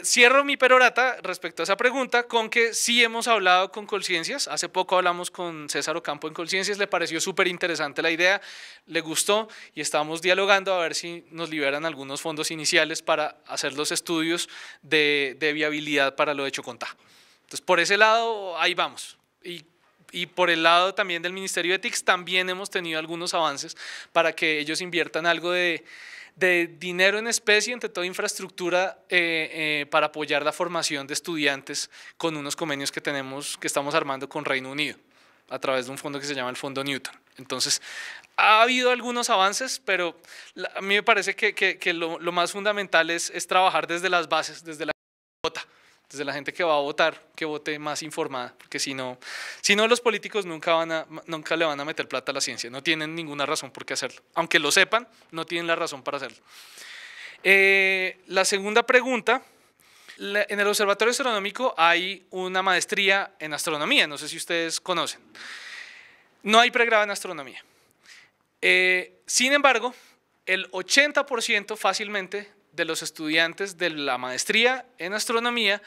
cierro mi perorata respecto a esa pregunta con que sí hemos hablado con Colciencias. Hace poco hablamos con César Ocampo en Colciencias, le pareció súper interesante la idea, le gustó y estábamos dialogando a ver si nos liberan algunos fondos iniciales para hacer los estudios de viabilidad para lo de Chocontá. Entonces, por ese lado, ahí vamos. Y por el lado también del Ministerio de TICS también hemos tenido algunos avances para que ellos inviertan algo de dinero en especie, entre toda infraestructura para apoyar la formación de estudiantes con unos convenios que estamos armando con Reino Unido a través de un fondo que se llama el Fondo Newton. Entonces, ha habido algunos avances, pero a mí me parece que lo más fundamental es trabajar desde las bases, desde la desde la gente que va a votar, que vote más informada, porque si no los políticos nunca le van a meter plata a la ciencia, no tienen ninguna razón por qué hacerlo, aunque lo sepan, no tienen la razón para hacerlo. La segunda pregunta, en el Observatorio Astronómico hay una maestría en astronomía, no sé si ustedes conocen, no hay pregrado en astronomía, sin embargo, el 80% fácilmente de los estudiantes de la maestría en astronomía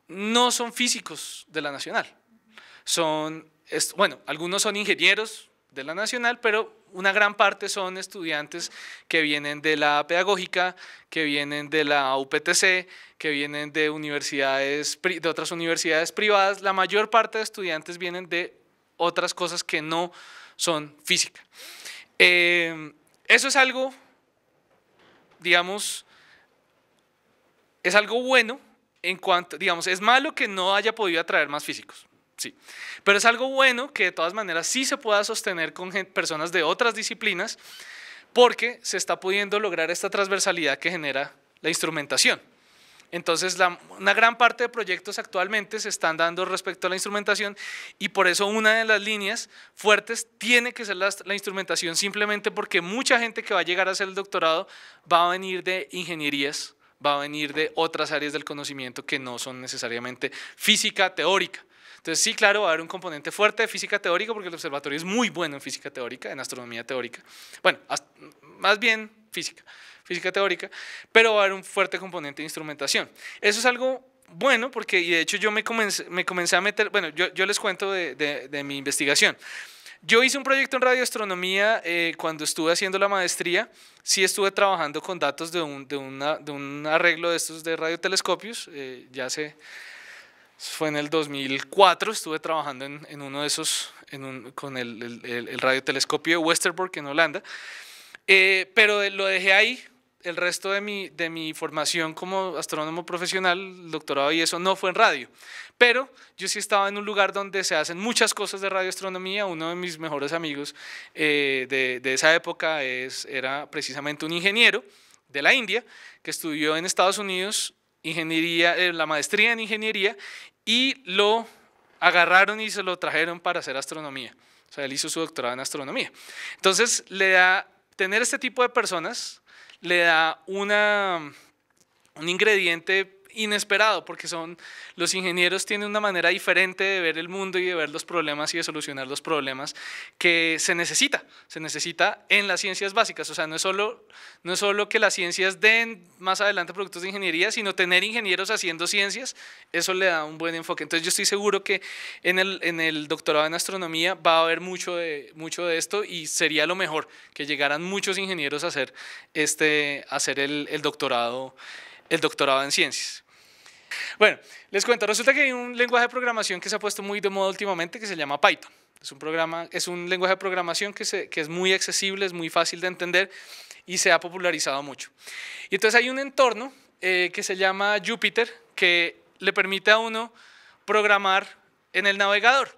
no son físicos de la Nacional. Bueno, algunos son ingenieros de la Nacional, pero una gran parte son estudiantes que vienen de la pedagógica, que vienen de la UPTC, que vienen de otras universidades privadas. La mayor parte de estudiantes vienen de otras cosas que no son física. Eso es algo, digamos, es algo bueno en cuanto, digamos, es malo que no haya podido atraer más físicos, sí, pero es algo bueno que de todas maneras sí se pueda sostener con personas de otras disciplinas porque se está pudiendo lograr esta transversalidad que genera la instrumentación. Entonces, una gran parte de proyectos actualmente se están dando respecto a la instrumentación y por eso una de las líneas fuertes tiene que ser la instrumentación, simplemente porque mucha gente que va a llegar a hacer el doctorado va a venir de ingenierías, va a venir de otras áreas del conocimiento que no son necesariamente física teórica. Entonces sí, claro, va a haber un componente fuerte de física teórica porque el observatorio es muy bueno en física teórica, en astronomía teórica. Bueno, más bien física teórica, pero va a haber un fuerte componente de instrumentación. Eso es algo bueno porque, y de hecho yo me comencé a meter, bueno, yo les cuento de mi investigación. Yo hice un proyecto en radioastronomía cuando estuve haciendo la maestría, sí estuve trabajando con datos de un arreglo de estos de radiotelescopios, fue en el 2004, estuve trabajando en uno de esos, con el radiotelescopio de Westerbork en Holanda. Pero lo dejé ahí. El resto de mi formación como astrónomo profesional, el doctorado y eso, no fue en radio. Pero yo sí estaba en un lugar donde se hacen muchas cosas de radioastronomía. Uno de mis mejores amigos de esa época era precisamente un ingeniero de la India que estudió en Estados Unidos ingeniería, la maestría en ingeniería, y lo agarraron y se lo trajeron para hacer astronomía. O sea, él hizo su doctorado en astronomía. Entonces, tener este tipo de personas le da un ingrediente inesperado, porque los ingenieros tienen una manera diferente de ver el mundo y de ver los problemas y de solucionar los problemas que se necesita en las ciencias básicas. O sea, no es solo que las ciencias den más adelante productos de ingeniería, sino tener ingenieros haciendo ciencias, eso le da un buen enfoque. Entonces yo estoy seguro que en el doctorado en astronomía va a haber mucho de esto, y sería lo mejor que llegaran muchos ingenieros a hacer el doctorado en ciencias. Bueno, les cuento, resulta que hay un lenguaje de programación que se ha puesto muy de moda últimamente que se llama Python. Es un lenguaje de programación que es muy accesible, es muy fácil de entender y se ha popularizado mucho. Y entonces hay un entorno que se llama Jupyter, que le permite a uno programar en el navegador.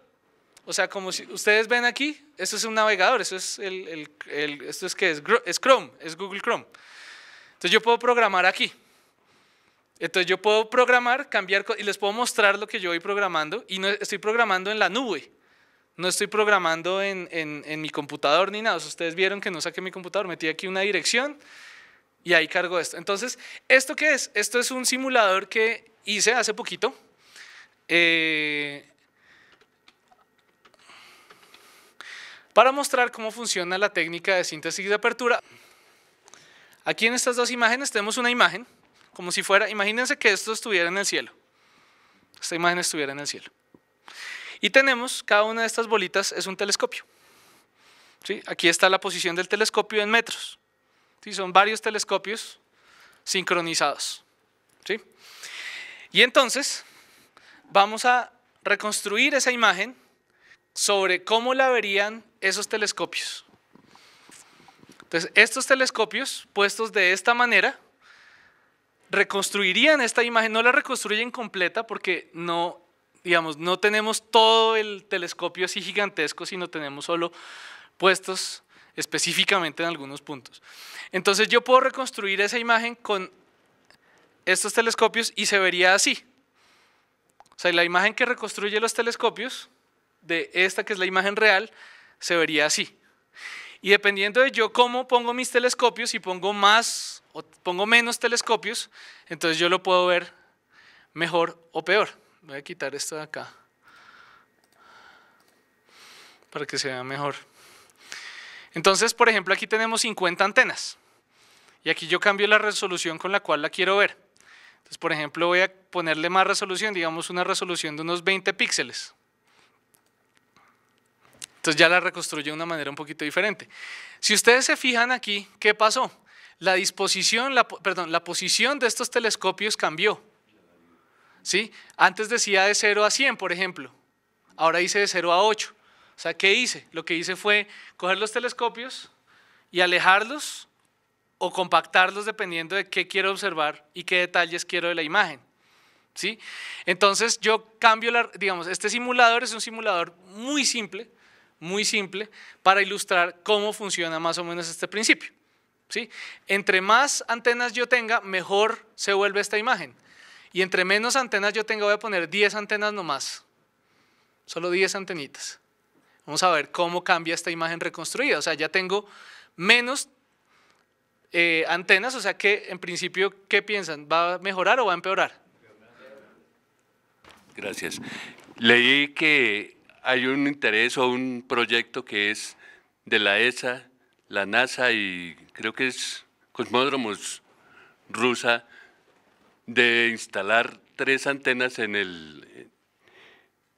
O sea, como si ustedes ven aquí, esto es un navegador, esto es es Chrome, es Google Chrome. Entonces yo puedo programar aquí. Entonces yo puedo programar, cambiar, y les puedo mostrar lo que yo voy programando, y no estoy programando en la nube, no estoy programando en mi computador ni nada. O sea, ustedes vieron que no saqué mi computador, metí aquí una dirección y ahí cargo esto. Entonces, ¿esto qué es? Esto es un simulador que hice hace poquito. Para mostrar cómo funciona la técnica de síntesis de apertura. Aquí en estas dos imágenes tenemos una imagen, como si fuera, imagínense que esto estuviera en el cielo. Esta imagen estuviera en el cielo. Y tenemos, cada una de estas bolitas es un telescopio. ¿Sí? Aquí está la posición del telescopio en metros. ¿Sí? Son varios telescopios sincronizados. ¿Sí? Y entonces, vamos a reconstruir esa imagen sobre cómo la verían esos telescopios. Entonces, estos telescopios puestos de esta manera reconstruirían esta imagen. No la reconstruyen completa porque no tenemos todo el telescopio así gigantesco, sino tenemos solo puestos específicamente en algunos puntos. Entonces yo puedo reconstruir esa imagen con estos telescopios y se vería así. O sea, la imagen que reconstruye los telescopios, de esta que es la imagen real, se vería así. Y dependiendo de yo cómo pongo mis telescopios, si pongo más o pongo menos telescopios, entonces yo lo puedo ver mejor o peor. Voy a quitar esto de acá para que se vea mejor. Entonces, por ejemplo, aquí tenemos 50 antenas y aquí yo cambio la resolución con la cual la quiero ver. Entonces, por ejemplo, voy a ponerle más resolución, digamos una resolución de unos 20 píxeles. Entonces ya la reconstruye de una manera un poquito diferente. Si ustedes se fijan aquí, ¿qué pasó? La posición de estos telescopios cambió. ¿Sí? Antes decía de 0 a 100, por ejemplo. Ahora dice de 0 a 8. O sea, ¿qué hice? Lo que hice fue coger los telescopios y alejarlos o compactarlos dependiendo de qué quiero observar y qué detalles quiero de la imagen. ¿Sí? Entonces yo cambio, este simulador es un simulador muy simple para ilustrar cómo funciona más o menos este principio. ¿Sí? Entre más antenas yo tenga, mejor se vuelve esta imagen. Y entre menos antenas yo tenga, voy a poner 10 antenas nomás. Solo 10 antenitas. Vamos a ver cómo cambia esta imagen reconstruida. O sea, ya tengo menos antenas, o sea que en principio, ¿qué piensan? ¿Va a mejorar o va a empeorar? Gracias. Leí que hay un interés o un proyecto que es de la ESA, la NASA y creo que es Cosmódromos rusa, de instalar 3 antenas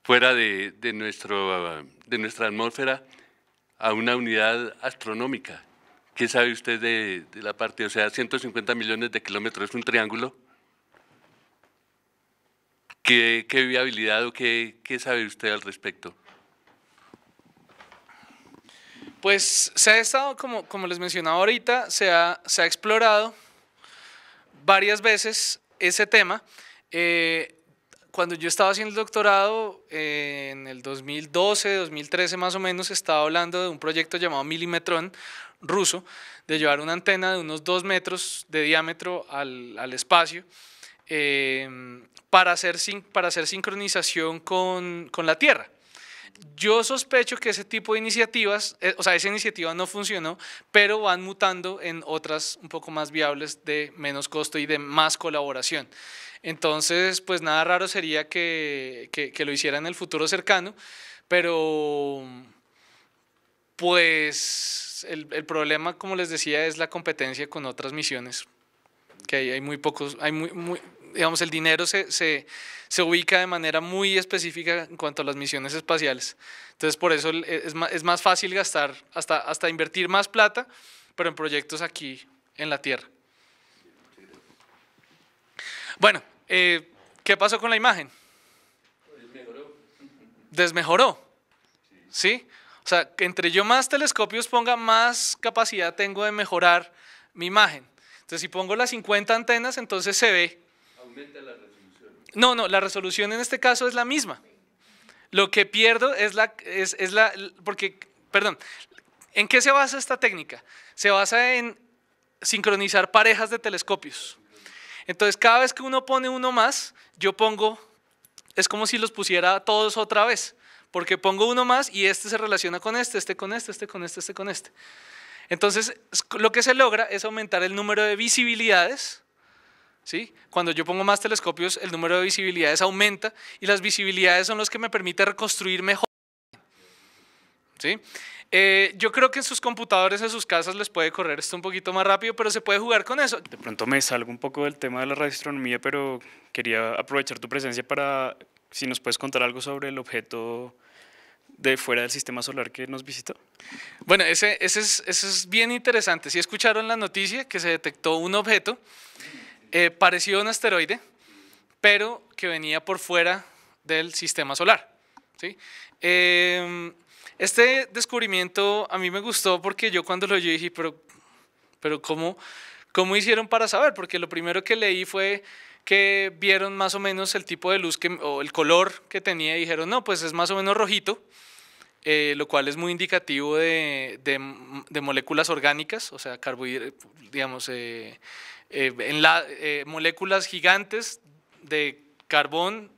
fuera de nuestra atmósfera a una unidad astronómica. ¿Qué sabe usted de la parte? O sea, 150 millones de kilómetros es un triángulo. ¿Qué viabilidad o qué sabe usted al respecto? Pues se ha estado, como les mencionaba ahorita, se ha explorado varias veces ese tema. Cuando yo estaba haciendo el doctorado, en el 2012, 2013 más o menos, estaba hablando de un proyecto llamado Milimetron ruso, de llevar una antena de unos 2 metros de diámetro al espacio, para hacer sincronización con la Tierra. Yo sospecho que ese tipo de iniciativas, o sea, esa iniciativa no funcionó, pero van mutando en otras un poco más viables de menos costo y de más colaboración. Entonces, pues nada raro sería que lo hiciera en el futuro cercano, pero pues el problema, como les decía, es la competencia con otras misiones, que hay muy pocos, digamos, el dinero se ubica de manera muy específica en cuanto a las misiones espaciales. Entonces, por eso es más fácil gastar, hasta invertir más plata, pero en proyectos aquí en la Tierra. Bueno, ¿qué pasó con la imagen? Desmejoró. ¿Sí? O sea, que entre yo más telescopios ponga, más capacidad tengo de mejorar mi imagen. Entonces, si pongo las 50 antenas, entonces se ve. ¿Aumenta la resolución? No, la resolución en este caso es la misma. Lo que pierdo porque, perdón, ¿en qué se basa esta técnica? Se basa en sincronizar parejas de telescopios. Entonces, cada vez que uno pone uno más, es como si los pusiera todos otra vez, porque pongo uno más y este se relaciona con este con este con este. Entonces, lo que se logra es aumentar el número de visibilidades, ¿sí? Cuando yo pongo más telescopios, el número de visibilidades aumenta y las visibilidades son los que me permiten reconstruir mejor, ¿sí? Yo creo que en sus computadores, en sus casas, les puede correr esto un poquito más rápido, pero se puede jugar con eso. De pronto me salgo un poco del tema de la radioastronomía, pero quería aprovechar tu presencia para, si nos puedes contar algo sobre el objeto de fuera del sistema solar que nos visitó. Bueno, ese es bien interesante. Si escucharon la noticia que se detectó un objeto parecido a un asteroide, pero que venía por fuera del sistema solar, ¿sí? Este descubrimiento a mí me gustó porque yo cuando lo oí dije, pero ¿cómo hicieron para saber? Porque lo primero que leí fue que vieron más o menos el tipo de luz o el color que tenía y dijeron, no, pues es más o menos rojito, lo cual es muy indicativo de moléculas orgánicas, o sea, digamos, moléculas gigantes de carbón,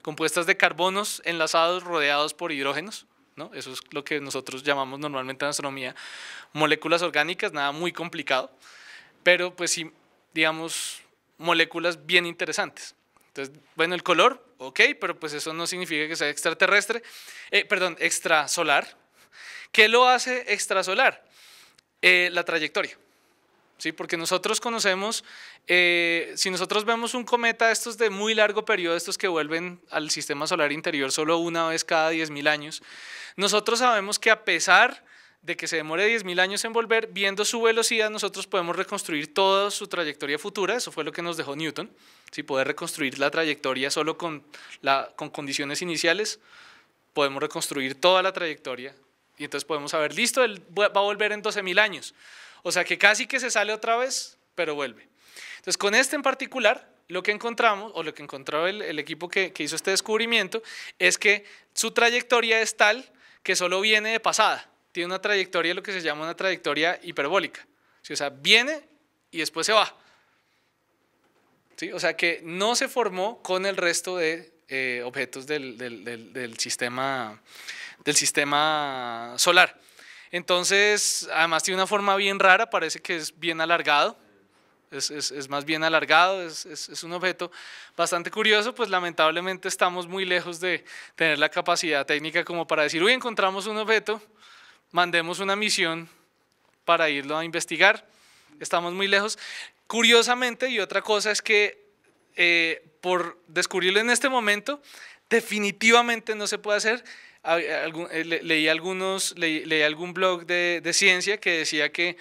compuestas de carbonos enlazados rodeados por hidrógenos, ¿no? Eso es lo que nosotros llamamos normalmente en astronomía moléculas orgánicas, nada muy complicado, pero pues sí, digamos, moléculas bien interesantes. Entonces, bueno, el color, ok, pero pues eso no significa que sea extrasolar. ¿Qué lo hace extrasolar? La trayectoria. ¿Sí? Porque nosotros conocemos, si nosotros vemos un cometa, estos de muy largo periodo, estos que vuelven al sistema solar interior solo una vez cada 10.000 años, nosotros sabemos que a pesar de que se demore 10.000 años en volver, viendo su velocidad, nosotros podemos reconstruir toda su trayectoria futura. Eso fue lo que nos dejó Newton, ¿sí? Poder reconstruir la trayectoria solo con condiciones iniciales, podemos reconstruir toda la trayectoria y entonces podemos saber, listo, él va a volver en 12.000 años. O sea que casi que se sale otra vez, pero vuelve. Entonces, con este en particular, lo que encontramos, o lo que encontró el equipo que hizo este descubrimiento, es que su trayectoria es tal que solo viene de pasada. Tiene una trayectoria, lo que se llama una trayectoria hiperbólica. ¿Sí? O sea, viene y después se va. ¿Sí? O sea que no se formó con el resto de objetos del sistema solar. Entonces, además tiene una forma bien rara, parece que es bien alargado, es más bien alargado, es un objeto bastante curioso, pues lamentablemente estamos muy lejos de tener la capacidad técnica como para decir, uy, encontramos un objeto, mandemos una misión para irlo a investigar, estamos muy lejos. Curiosamente, y otra cosa es que por descubrirlo en este momento, definitivamente no se puede hacer. Leí algún blog de ciencia que decía que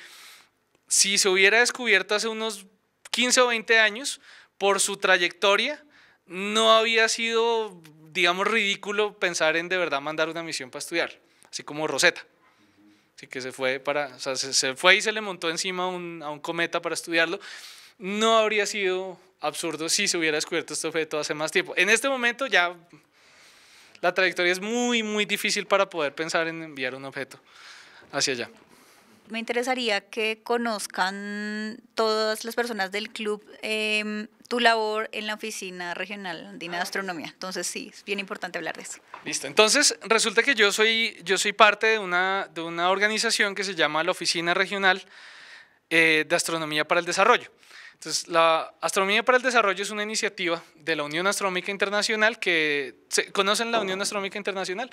si se hubiera descubierto hace unos 15 o 20 años, por su trayectoria, no había sido, digamos, ridículo pensar en de verdad mandar una misión para estudiar, así como Rosetta. así que se fue o sea, se fue y se le montó encima a un cometa para estudiarlo. No habría sido absurdo si se hubiera descubierto este objeto hace más tiempo. En este momento ya la trayectoria es muy, muy difícil para poder pensar en enviar un objeto hacia allá. Me interesaría que conozcan todas las personas del club tu labor en la Oficina Regional Andina de Astronomía. Entonces sí, es bien importante hablar de eso. Listo, entonces resulta que yo soy parte de una organización que se llama la Oficina Regional de Astronomía para el Desarrollo. Entonces, la Astronomía para el Desarrollo es una iniciativa de la Unión Astronómica Internacional ¿conocen la Unión Astronómica Internacional?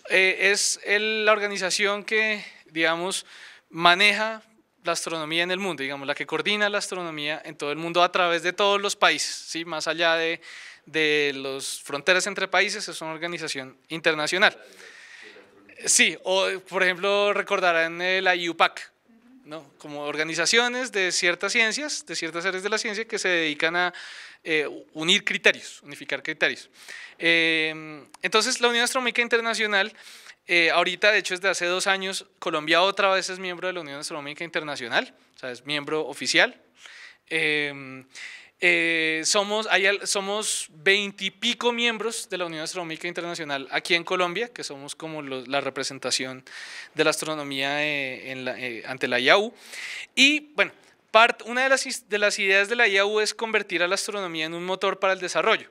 Es la organización que, digamos, maneja la astronomía en el mundo, digamos, la que coordina la astronomía en todo el mundo a través de todos los países, ¿sí? Más allá de las fronteras entre países, es una organización internacional. Sí, o por ejemplo recordarán la IUPAC, ¿no? Como organizaciones de ciertas ciencias, de ciertas áreas de la ciencia que se dedican a unir criterios, unificar criterios. Entonces la Unión Astronómica Internacional, ahorita de hecho desde hace 2 años, Colombia otra vez es miembro de la Unión Astronómica Internacional, o sea, es miembro oficial. Somos 20 y pico miembros de la Unión Astronómica Internacional aquí en Colombia, que somos como la representación de la astronomía ante la IAU. Y bueno, una de las ideas de la IAU es convertir a la astronomía en un motor para el desarrollo.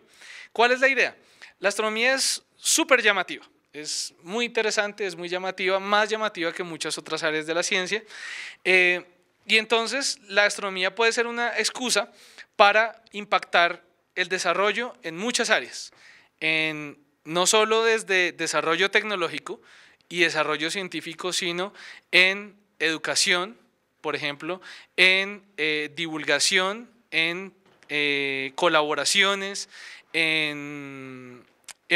¿Cuál es la idea? La astronomía es súper llamativa, es muy interesante, es muy llamativa, más llamativa que muchas otras áreas de la ciencia. Y entonces la astronomía puede ser una excusa para impactar el desarrollo en muchas áreas, no solo desde desarrollo tecnológico y desarrollo científico, sino en educación, por ejemplo, en divulgación, en colaboraciones, en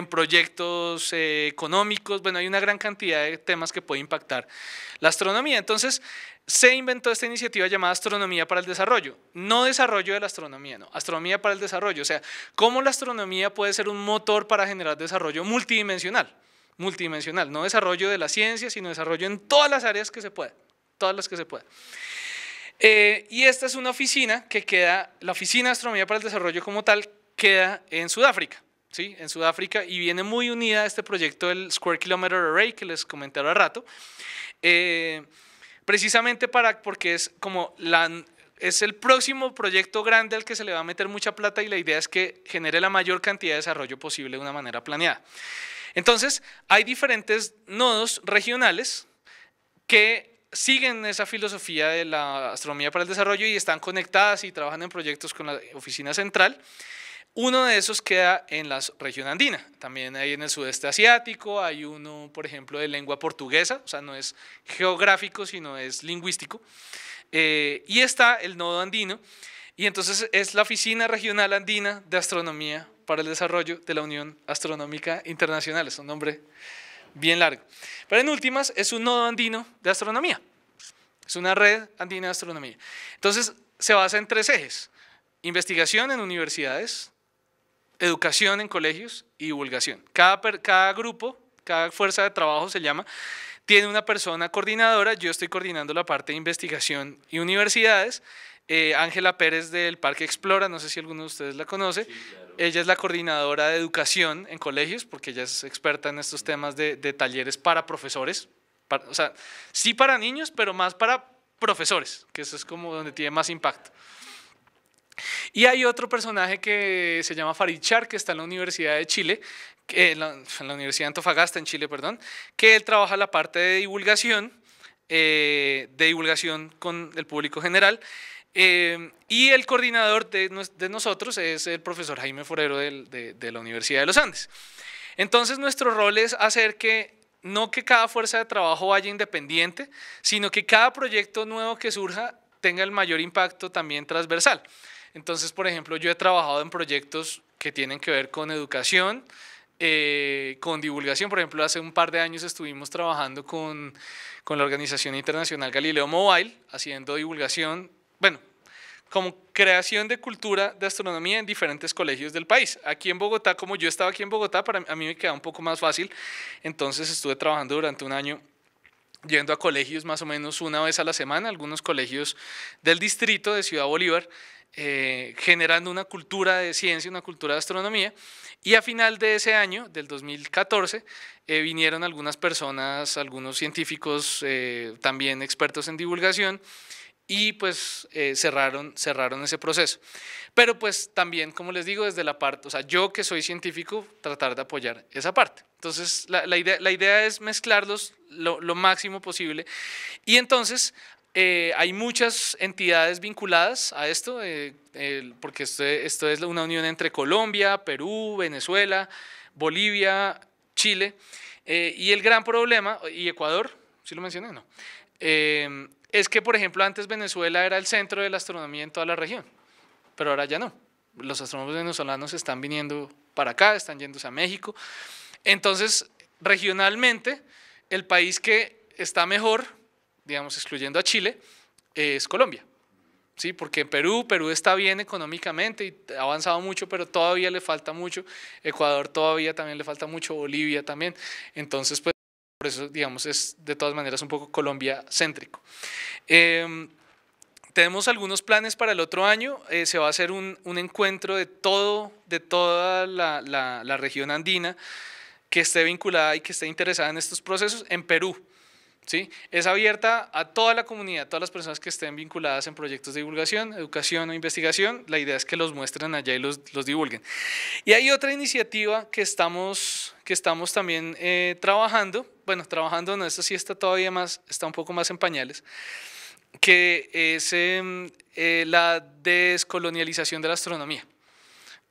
proyectos económicos. Bueno, hay una gran cantidad de temas que puede impactar la astronomía. Entonces, se inventó esta iniciativa llamada Astronomía para el Desarrollo. No desarrollo de la astronomía, no, astronomía para el desarrollo. O sea, cómo la astronomía puede ser un motor para generar desarrollo multidimensional, no desarrollo de la ciencia, sino desarrollo en todas las áreas que se pueda, todas las que se pueda. Y esta es una oficina que queda, la Oficina de Astronomía para el Desarrollo como tal, queda en Sudáfrica. ¿Sí? En Sudáfrica, y viene muy unida a este proyecto del Square Kilometer Array que les comenté hace rato, precisamente porque es el próximo proyecto grande al que se le va a meter mucha plata, y la idea es que genere la mayor cantidad de desarrollo posible de una manera planeada. Entonces, hay diferentes nodos regionales que siguen esa filosofía de la astronomía para el desarrollo y están conectadas y trabajan en proyectos con la oficina central. Uno de esos queda en la región andina, también hay en el sudeste asiático, hay uno, por ejemplo, de lengua portuguesa, o sea, no es geográfico, sino es lingüístico, y está el nodo andino, y entonces es la Oficina Regional Andina de Astronomía para el Desarrollo de la Unión Astronómica Internacional, es un nombre bien largo. Pero en últimas es un nodo andino de astronomía, es una red andina de astronomía. Entonces se basa en 3 ejes: investigación en universidades, educación en colegios y divulgación. Cada grupo, cada fuerza de trabajo se llama, tiene una persona coordinadora. Yo estoy coordinando la parte de investigación y universidades. Ángela Pérez del Parque Explora, no sé si alguno de ustedes la conoce. Sí, claro. Ella es la coordinadora de educación en colegios, porque ella es experta en estos temas de talleres para profesores. O sea, sí para niños, pero más para profesores, que eso es como donde tiene más impacto. Y hay otro personaje que se llama Farid Char, que está en la Universidad de Chile, en la Universidad de Antofagasta, en Chile, perdón, que él trabaja la parte de divulgación con el público general, y el coordinador de nosotros es el profesor Jaime Forero de la Universidad de los Andes. Entonces nuestro rol es hacer no que cada fuerza de trabajo vaya independiente, sino que cada proyecto nuevo que surja tenga el mayor impacto también transversal. Entonces, por ejemplo, yo he trabajado en proyectos que tienen que ver con educación, con divulgación. Por ejemplo, hace un par de años estuvimos trabajando con la Organización Internacional Galileo Mobile, haciendo divulgación, bueno, como creación de cultura de astronomía en diferentes colegios del país. Aquí en Bogotá, como yo estaba aquí en Bogotá, a mí me queda un poco más fácil, entonces estuve trabajando durante un año yendo a colegios más o menos una vez a la semana, algunos colegios del distrito de Ciudad Bolívar, generando una cultura de ciencia, una cultura de astronomía. Y a final de ese año, del 2014, vinieron algunas personas, algunos científicos, también expertos en divulgación, y pues cerraron ese proceso. Pero pues también, como les digo, desde la parte, o sea, yo que soy científico, tratar de apoyar esa parte. Entonces, la idea es mezclarlos lo máximo posible. Y entonces, hay muchas entidades vinculadas a esto, porque esto es una unión entre Colombia, Perú, Venezuela, Bolivia, Chile, y el gran problema, y Ecuador, ¿sí lo mencioné? No. Es que, por ejemplo, antes Venezuela era el centro de la astronomía en toda la región, pero ahora ya no. Los astrónomos venezolanos están viniendo para acá, están yéndose a México. Entonces, regionalmente, el país que está mejor, digamos, excluyendo a Chile, es Colombia. ¿Sí? Porque Perú está bien económicamente y ha avanzado mucho, pero todavía le falta mucho. Ecuador todavía también le falta mucho, Bolivia también. Entonces, pues, por eso, digamos, es de todas maneras un poco Colombia céntrico. Tenemos algunos planes para el otro año. Se va a hacer un encuentro de toda la región andina que esté vinculada y que esté interesada en estos procesos en Perú. ¿Sí? Es abierta a toda la comunidad, a todas las personas que estén vinculadas en proyectos de divulgación, educación o investigación. La idea es que los muestren allá y los divulguen. Y hay otra iniciativa que estamos también trabajando. Bueno, trabajando, no, esto sí está un poco más en pañales, que es la descolonialización de la astronomía.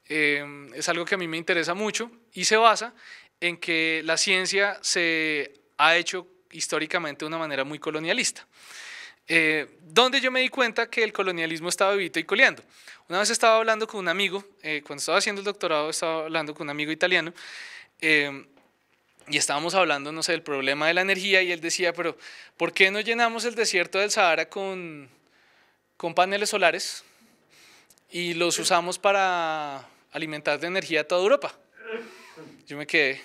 Es algo que a mí me interesa mucho y se basa en que la ciencia se ha hecho históricamente de una manera muy colonialista, donde yo me di cuenta que el colonialismo estaba vivito y coleando. Una vez estaba hablando con un amigo, cuando estaba haciendo el doctorado, estaba hablando con un amigo italiano, y estábamos hablando, no sé, del problema de la energía, y él decía, pero ¿por qué no llenamos el desierto del Sahara con paneles solares y los usamos para alimentar de energía a toda Europa? Yo me quedé,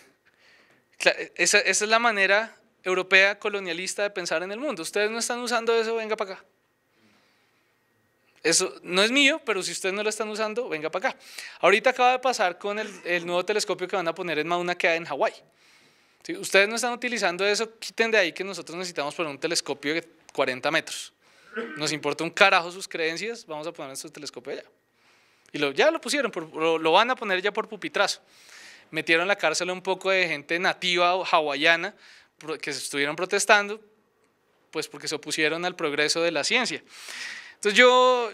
esa es la manera europea colonialista de pensar en el mundo. Ustedes no están usando eso, venga para acá. Eso no es mío, pero si ustedes no lo están usando, venga para acá. Ahorita acaba de pasar con el nuevo telescopio que van a poner en Mauna Kea en Hawái. ¿Sí? Ustedes no están utilizando eso, quiten de ahí que nosotros necesitamos poner un telescopio de 40 metros. Nos importa un carajo sus creencias, vamos a poner nuestro telescopio allá. Y ya lo pusieron, lo van a poner ya por pupitrazo. Metieron en la cárcel a un poco de gente nativa o hawaiana que se estuvieron protestando, pues porque se opusieron al progreso de la ciencia. Entonces yo,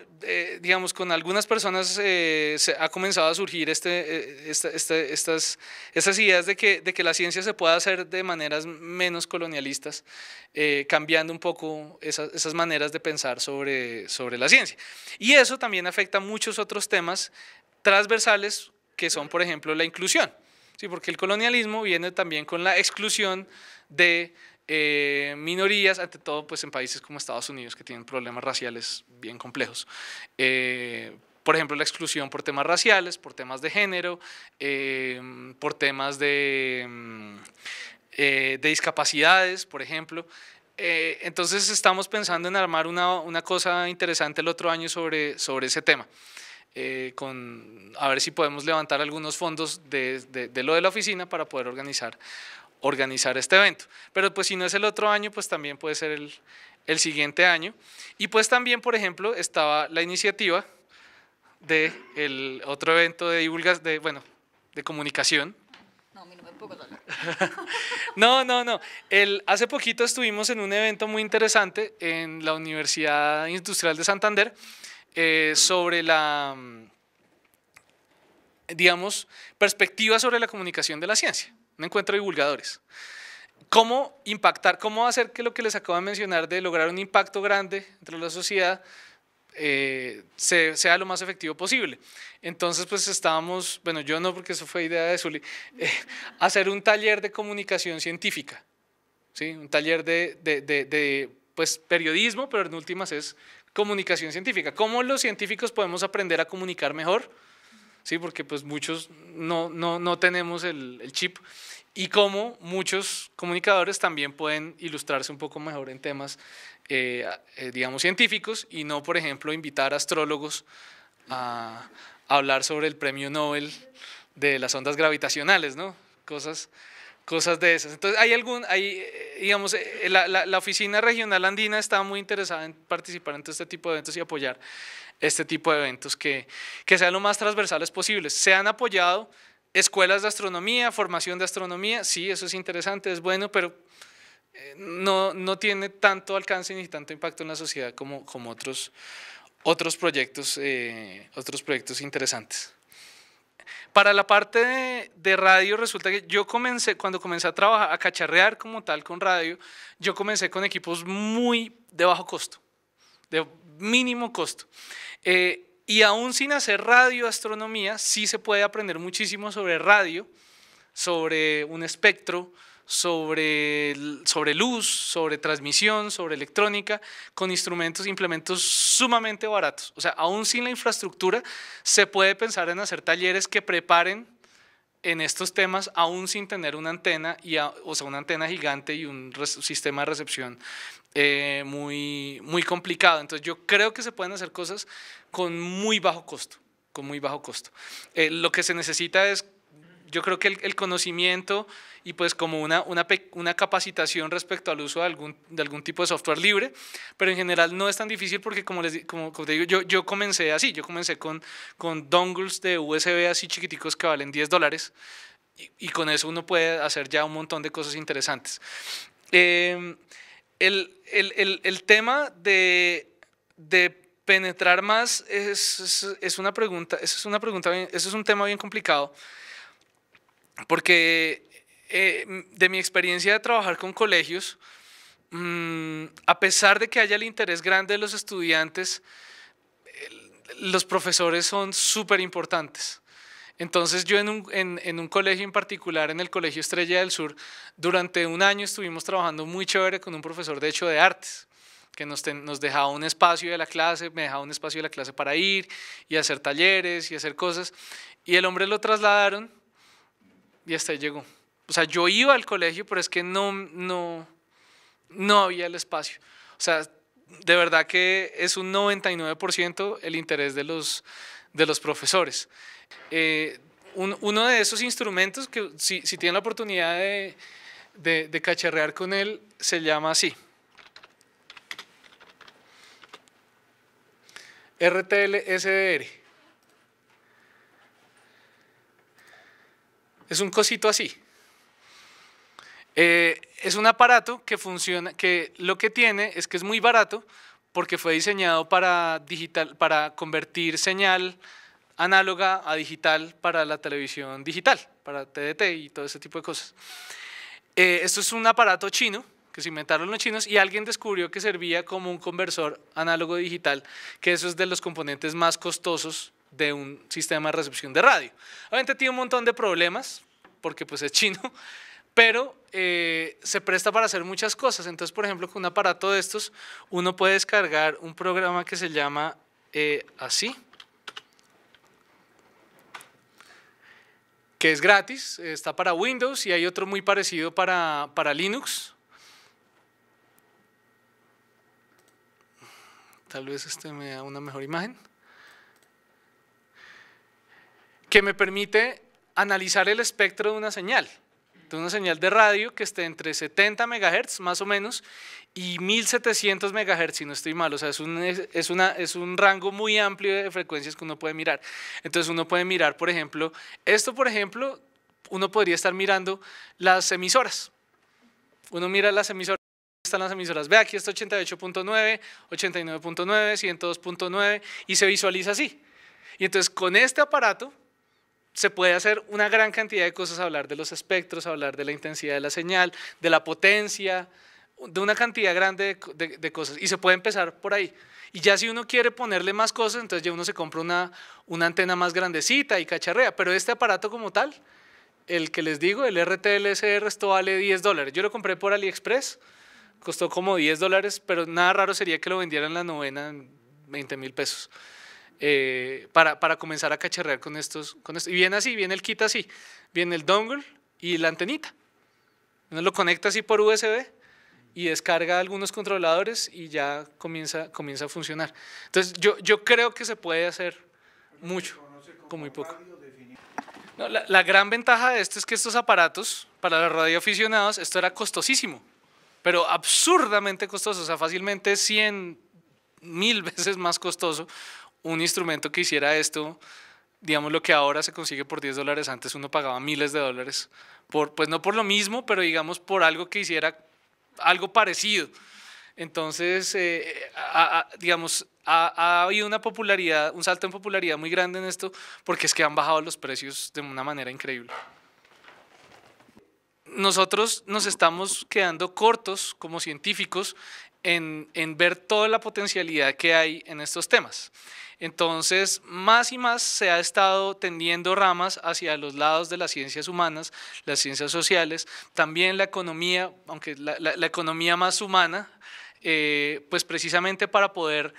digamos, con algunas personas se ha comenzado a surgir estas ideas de que la ciencia se pueda hacer de maneras menos colonialistas, cambiando un poco esas maneras de pensar sobre la ciencia. Y eso también afecta a muchos otros temas transversales que son, por ejemplo, la inclusión. Sí, porque el colonialismo viene también con la exclusión de minorías, ante todo pues en países como Estados Unidos, que tienen problemas raciales bien complejos. Por ejemplo, la exclusión por temas raciales, por temas de género, por temas de discapacidades, por ejemplo. Entonces estamos pensando en armar una cosa interesante el otro año sobre ese tema. A ver si podemos levantar algunos fondos de lo de la oficina para poder organizar este evento. Pero pues si no es el otro año, pues también puede ser el siguiente año. Y pues también, por ejemplo, estaba la iniciativa del otro evento de divulgación, de comunicación. No, a mí no me puedo hablar. No. Hace poquito estuvimos en un evento muy interesante en la Universidad Industrial de Santander, sobre digamos, perspectiva sobre la comunicación de la ciencia, un encuentro de divulgadores. ¿Cómo impactar, cómo hacer que lo que les acabo de mencionar de lograr un impacto grande entre la sociedad sea lo más efectivo posible? Entonces, pues estábamos, bueno, yo no, porque eso fue idea de Zuli, hacer un taller de comunicación científica, ¿sí? Un taller de pues, periodismo, pero en últimas es comunicación científica. ¿Cómo los científicos podemos aprender a comunicar mejor? ¿sí? Porque pues muchos no tenemos el chip, y cómo muchos comunicadores también pueden ilustrarse un poco mejor en temas, digamos, científicos, y no, por ejemplo, invitar a astrólogos a hablar sobre el premio Nobel de las ondas gravitacionales, ¿no? Cosas de esas. Entonces, digamos, la oficina regional andina está muy interesada en participar en todo este tipo de eventos y apoyar este tipo de eventos que sean lo más transversales posibles. Se han apoyado escuelas de astronomía, formación de astronomía, sí, eso es interesante, es bueno, pero no tiene tanto alcance ni tanto impacto en la sociedad como otros proyectos interesantes. Para la parte de radio, resulta que cuando comencé a trabajar, a cacharrear como tal con radio, yo comencé con equipos muy de bajo costo, de mínimo costo. Y aún sin hacer radioastronomía, sí se puede aprender muchísimo sobre radio, sobre un espectro, sobre luz, sobre transmisión, sobre electrónica, con implementos sumamente baratos. O sea, aún sin la infraestructura, se puede pensar en hacer talleres que preparen en estos temas, aún sin tener una antena, o sea, una antena gigante y un sistema de recepción muy complicado. Entonces, yo creo que se pueden hacer cosas con muy bajo costo, lo que se necesita es, yo creo que el conocimiento y pues como una capacitación respecto al uso de algún tipo de software libre, pero en general no es tan difícil porque como te digo, yo comencé así, yo comencé con dongles de USB así chiquiticos que valen $10 y con eso uno puede hacer ya un montón de cosas interesantes. El tema de penetrar más es un tema bien complicado, porque de mi experiencia de trabajar con colegios, a pesar de que haya el interés grande de los estudiantes, los profesores son súper importantes. Entonces yo en un colegio en particular, en el Colegio Estrella del Sur, durante un año estuvimos trabajando muy chévere con un profesor de hecho de artes, que nos dejaba un espacio de la clase, me dejaba un espacio de la clase para ir y hacer talleres y hacer cosas, y el hombre lo trasladaron y hasta ahí llegó. O sea, yo iba al colegio, pero es que no había el espacio. O sea, de verdad que es un 99% el interés de los profesores. Uno de esos instrumentos que si tienen la oportunidad de cacharrear con él, se llama así: RTL-SDR. Es un cosito así. Es un aparato que funciona, que lo que tiene es que es muy barato porque fue diseñado para convertir señal análoga a digital para la televisión digital, para TDT y todo ese tipo de cosas. Esto es un aparato chino que se inventaron los chinos y alguien descubrió que servía como un conversor análogo digital, que eso es de los componentes más costosos de un sistema de recepción de radio. Obviamente tiene un montón de problemas porque pues es chino, pero se presta para hacer muchas cosas. Entonces, por ejemplo, con un aparato de estos, uno puede descargar un programa que se llama así, que es gratis, está para Windows, y hay otro muy parecido para Linux. Tal vez este me da una mejor imagen, que me permite analizar el espectro de una señal de radio que esté entre 70 MHz más o menos y 1700 MHz, si no estoy mal. O sea, es un rango muy amplio de frecuencias que uno puede mirar. Entonces uno puede mirar, por ejemplo, uno podría estar mirando las emisoras. Uno mira las emisoras, están las emisoras, ve aquí está 88.9, 89.9, 102.9 y se visualiza así. Y entonces con este aparato se puede hacer una gran cantidad de cosas, hablar de los espectros, hablar de la intensidad de la señal, de la potencia, de una cantidad grande de cosas, y se puede empezar por ahí. Y ya si uno quiere ponerle más cosas, entonces ya uno se compra una antena más grandecita y cacharrea, pero este aparato como tal, el que les digo, el RTL-SR, esto vale $10. Yo lo compré por AliExpress, costó como $10, pero nada raro sería que lo vendieran en la novena en 20.000 pesos. para comenzar a cacharrear con esto. Y viene así, viene el kit así, viene el dongle y la antenita. Uno lo conecta así por USB y descarga algunos controladores y ya comienza a funcionar. Entonces yo creo que se puede hacer mucho con muy poco. No, la gran ventaja de esto es que estos aparatos, para los radioaficionados, esto era costosísimo, pero absurdamente costoso, o sea, fácilmente 100.000 veces más costoso un instrumento que hiciera esto, digamos lo que ahora se consigue por $10, antes uno pagaba miles de dólares, pues no por lo mismo, pero digamos por algo que hiciera algo parecido. Entonces, digamos, ha habido una popularidad, un salto en popularidad muy grande en esto, porque es que han bajado los precios de una manera increíble. Nosotros nos estamos quedando cortos como científicos en ver toda la potencialidad que hay en estos temas. Entonces, más y más se ha estado tendiendo ramas hacia los lados de las ciencias humanas, las ciencias sociales, también la economía, aunque la economía más humana, pues precisamente para poder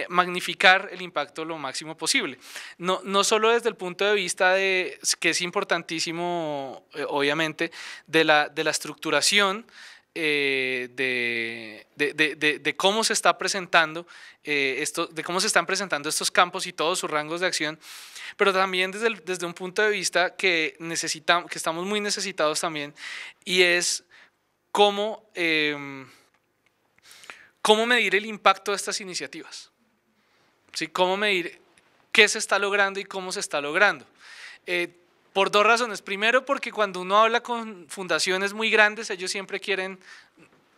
magnificar el impacto lo máximo posible. No solo desde el punto de vista de que es importantísimo, obviamente, de la estructuración, de cómo se está presentando de cómo se están presentando estos campos y todos sus rangos de acción, pero también desde un punto de vista que estamos muy necesitados también, y es cómo medir el impacto de estas iniciativas, ¿sí? Cómo medir qué se está logrando y cómo se está logrando. Por dos razones. Primero, porque cuando uno habla con fundaciones muy grandes, ellos siempre quieren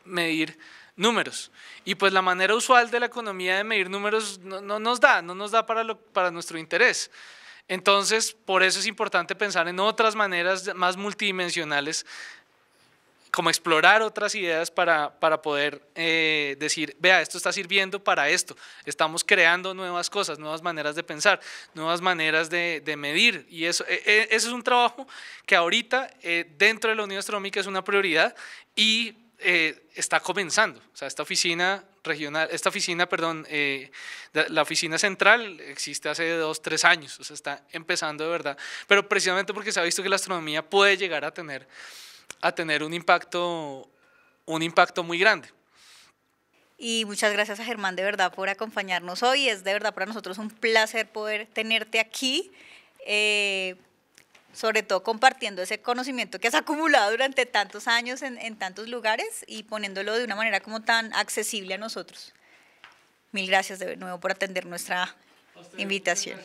medir números. Y pues la manera usual de la economía de medir números no nos da para nuestro interés. Entonces, por eso es importante pensar en otras maneras más multidimensionales, como explorar otras ideas para poder decir, vea, esto está sirviendo para esto, estamos creando nuevas cosas, nuevas maneras de pensar, nuevas maneras de medir, y eso es un trabajo que ahorita dentro de la Unión Astronómica es una prioridad y está comenzando. O sea, esta oficina regional, la oficina central existe hace 2-3 años, o sea, está empezando de verdad, pero precisamente porque se ha visto que la astronomía puede llegar a tener un impacto muy grande. Y muchas gracias a Germán de verdad por acompañarnos hoy. Es de verdad para nosotros un placer poder tenerte aquí, sobre todo compartiendo ese conocimiento que has acumulado durante tantos años en tantos lugares y poniéndolo de una manera como tan accesible a nosotros. Mil gracias de nuevo por atender nuestra invitación.